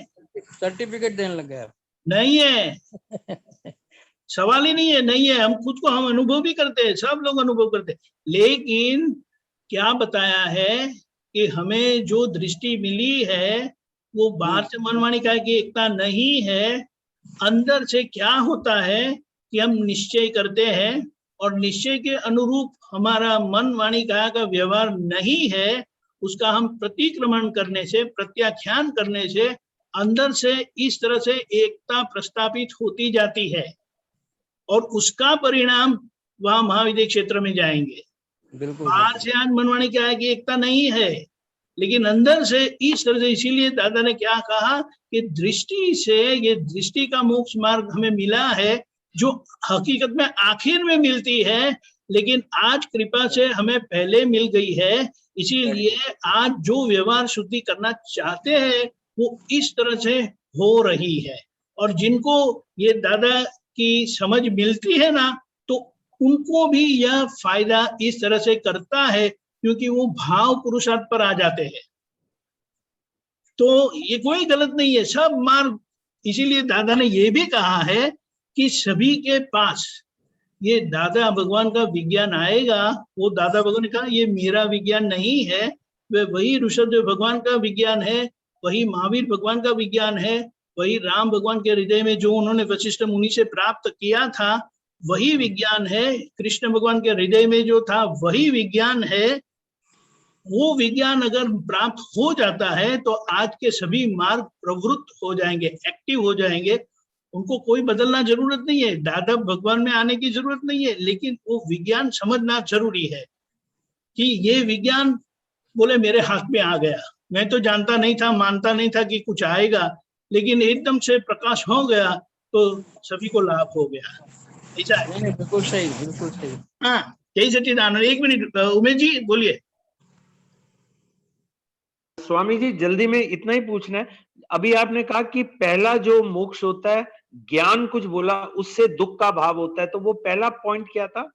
सर्टिफिकेट देने लग गया। नहीं है, सवाल ही नहीं है, नहीं है। हम खुद को हम अनुभव भी करते हैं, सब लोग अनुभव करते हैं, लेकिन क्या बताया है कि हमें जो दृष्टि मिली है वो बाहर से मन वाणी काया की एकता नहीं है। अंदर से क्या होता है कि हम निश्चय करते हैं और निश्चय के अनुरूप हमारा मन वाणी काया का व्यवहार नहीं है, उसका हम प्रतिक्रमण करने से, प्रत्याख्यान करने से अंदर से इस तरह से एकता प्रस्थापित होती जाती है और उसका परिणाम वहां महाविद्य क्षेत्र में जाएंगे। बिल्कुल बाहर से आज मन वाणी काया की एकता नहीं है, लेकिन अंदर से इस तरह से। इसीलिए दादा ने क्या कहा कि दृष्टि से, ये दृष्टि का मोक्ष मार्ग हमें मिला है जो हकीकत में आखिर में मिलती है, लेकिन आज कृपा से हमें पहले मिल गई है। इसीलिए आज जो व्यवहार शुद्धि करना चाहते हैं वो इस तरह से हो रही है, और जिनको ये दादा की समझ मिलती है ना, तो उनको भी यह फायदा इस तरह से करता है, क्योंकि वो भाव पुरुषार्थ पर आ जाते हैं। तो ये कोई गलत नहीं है, सब मार्ग। इसीलिए दादा ने ये भी कहा है कि सभी के पास ये दादा भगवान का विज्ञान आएगा। वो दादा भगवान ने कहा ये मेरा विज्ञान नहीं है, वही ऋषभदेव भगवान का विज्ञान है, वही महावीर भगवान का विज्ञान है, वही राम भगवान के हृदय में जो उन्होंने वशिष्ठ मुनि से प्राप्त किया था वही विज्ञान है। कृष्ण भगवान के हृदय में जो था वही विज्ञान है। वो विज्ञान अगर प्राप्त हो जाता है तो आज के सभी मार्ग प्रवृत्त हो जाएंगे, एक्टिव हो जाएंगे। उनको कोई बदलना जरूरत नहीं है, दादा भगवान में आने की जरूरत नहीं है, लेकिन वो विज्ञान समझना जरूरी है कि ये विज्ञान बोले मेरे हाथ में आ गया। मैं तो जानता नहीं था, मानता नहीं था कि कुछ आएगा, लेकिन एकदम से प्रकाश हो गया तो सभी को लाभ हो गया। ऐसा है। बिल्कुल सही, बिल्कुल सही। हाँ, जय सच्चिदानंद। एक मिनट उमेश जी बोलिए। स्वामी जी जल्दी में इतना ही पूछना है, अभी आपने कहा कि पहला जो मोक्ष होता है, ज्ञान कुछ बोला, उससे दुख का भाव होता है, तो वो पहला पॉइंट क्या था?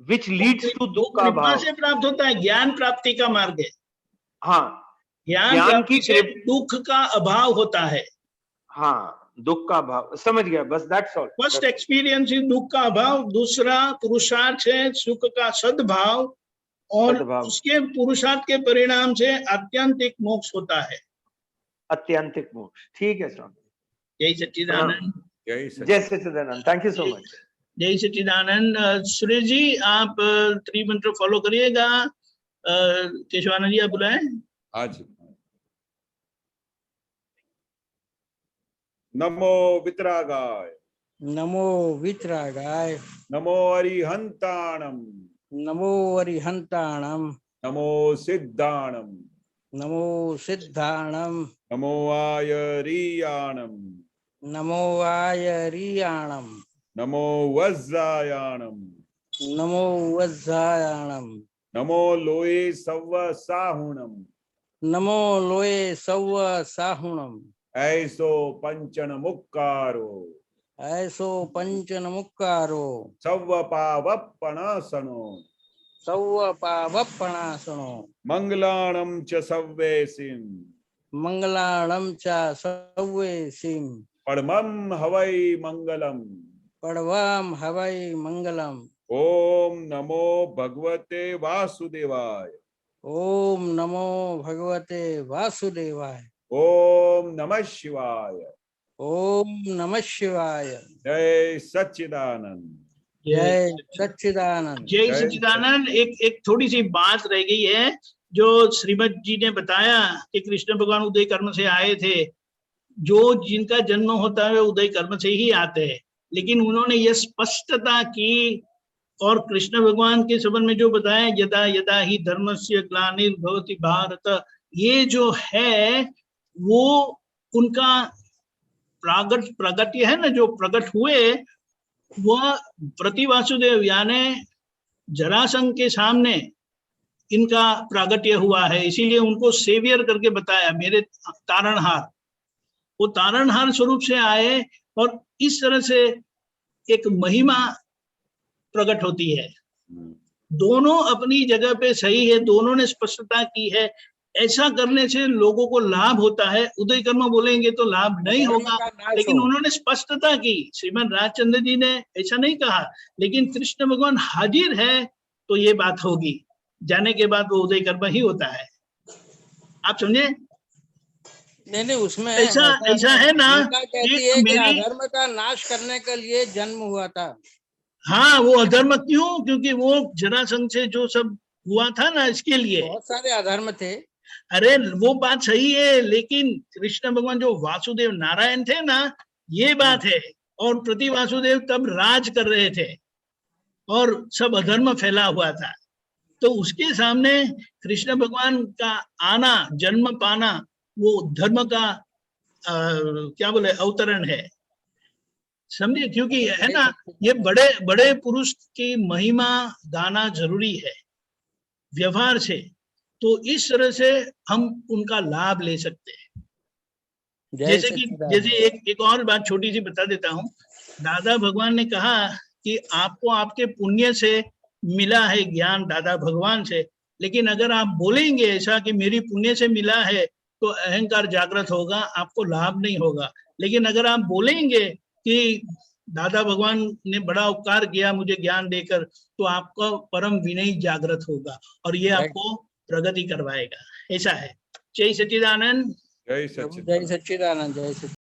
विच लीड्स टू दुख का भाव से प्राप्त होता है, ज्ञान प्राप्ति का मार्ग है। हाँ, ज्ञान प्राप्ति से दुख का अभाव होता है। हाँ, दुख का भाव, समझ गया, बस that's all. First experience is दुख का अभाव, दूसरा पुरुषार्थ है सुख का सद्भाव, और उसके पुरुषार्थ के परिणाम से आत्यंतिक मोक्ष होता है। आत्यंतिक मोक्ष, ठीक है स्वामी। जय सच्चिदानंद। जय सच्चिदानंद, थैंक यू सो मच। जय सच्चिदानंद। सुरेश जी आप त्रिमंत्र फॉलो करिएगा। केशवानंद जी आप बुलाए। आज नमो वितरागाय, नमो वितरागाय, नमो अरिहंताणम, नमो अरिहंताणम, नमो सिद्धाणम, नमो सिद्धाणम, नमो आयरीयाणम, नमो वायरियाणम नमो वज्रायाणम नमो वज्रायाणम नमो लोये सव्व साहुणम नमो लोये सव्व साहुणम ऐसो पंचन मुक्कारो ऐसो पंचन मुक्कारो सव्व पावप्पणासनो सव्व पावप्पणासनो मंगलाणं च सव्वेसिं मंगलाणं च सव्वेसिं परमं हवै मंगलम् पड़वम हवै मंगलम। ओम नमो भगवते वासुदेवाय ओम नमो भगवते वासुदेवाय। ओम नमः शिवाय। ओम नमः शिवाय। जय सच्चिदानंद। जय सच्चिदानंद। जय सच्चिदानंद। एक थोड़ी सी बात रह गई है जो श्रीमद जी ने बताया कि कृष्ण भगवान उदय कर्म से आए थे। जो जिनका जन्म होता है वे उदय कर्म से ही आते हैं, लेकिन उन्होंने ये स्पष्टता की और कृष्ण भगवान के संबंध में जो बताया यदा यदा ही धर्मस्य ग्लानिर्भवति भारत, ये जो है वो उनका प्रागट्य है ना, जो प्रकट हुए वह प्रति वासुदेव यानी जरासंध के सामने इनका प्रागट्य हुआ है। इसीलिए उनको सेवियर करके बताया, मेरे तारणहार। वो तारणहार स्वरूप से आए और इस तरह से एक महिमा प्रकट होती है। दोनों अपनी जगह पे सही है, दोनों ने स्पष्टता की है। ऐसा करने से लोगों को लाभ होता है। उदय कर्म बोलेंगे तो लाभ नहीं होगा, लेकिन उन्होंने स्पष्टता की। श्रीमद राजचंद्र जी ने ऐसा नहीं कहा, लेकिन कृष्ण भगवान हाजिर है तो ये बात होगी। जाने के बाद वो उदय कर्म ही होता है। आप समझे? नहीं उसमें ऐसा है ना, कहती है कि अधर्म का नाश करने के लिए जन्म हुआ था। हाँ, वो अधर्म क्यों? क्योंकि वो जरासंध से जो सब हुआ था ना, इसके लिए बहुत सारे अधर्म थे। अरे वो बात सही है, लेकिन कृष्ण भगवान जो वासुदेव नारायण थे ना, ये बात है। और प्रति वासुदेव तब राज कर रहे थे और सब अधर्म फैला हुआ था, तो उसके सामने कृष्ण भगवान का आना, जन्म पाना, वो धर्म का क्या बोले अवतरण है। समझे? क्योंकि है ना, ये बड़े बड़े पुरुष की महिमा गाना जरूरी है व्यवहार से, तो इस तरह से हम उनका लाभ ले सकते हैं। जैसे एक और बात छोटी सी बता देता हूँ। दादा भगवान ने कहा कि आपको आपके पुण्य से मिला है ज्ञान, दादा भगवान से, लेकिन अगर आप बोलेंगे ऐसा कि मेरी पुण्य से मिला है तो अहंकार जागृत होगा, आपको लाभ नहीं होगा। लेकिन अगर आप बोलेंगे कि दादा भगवान ने बड़ा उपकार किया मुझे ज्ञान देकर, तो आपका परम विनय जागृत होगा और ये आपको प्रगति करवाएगा। ऐसा है। जय सच्चिदानंद। जय सच्चिदानंद। जय सच्चिदानंद। जय सच्चिदानंद।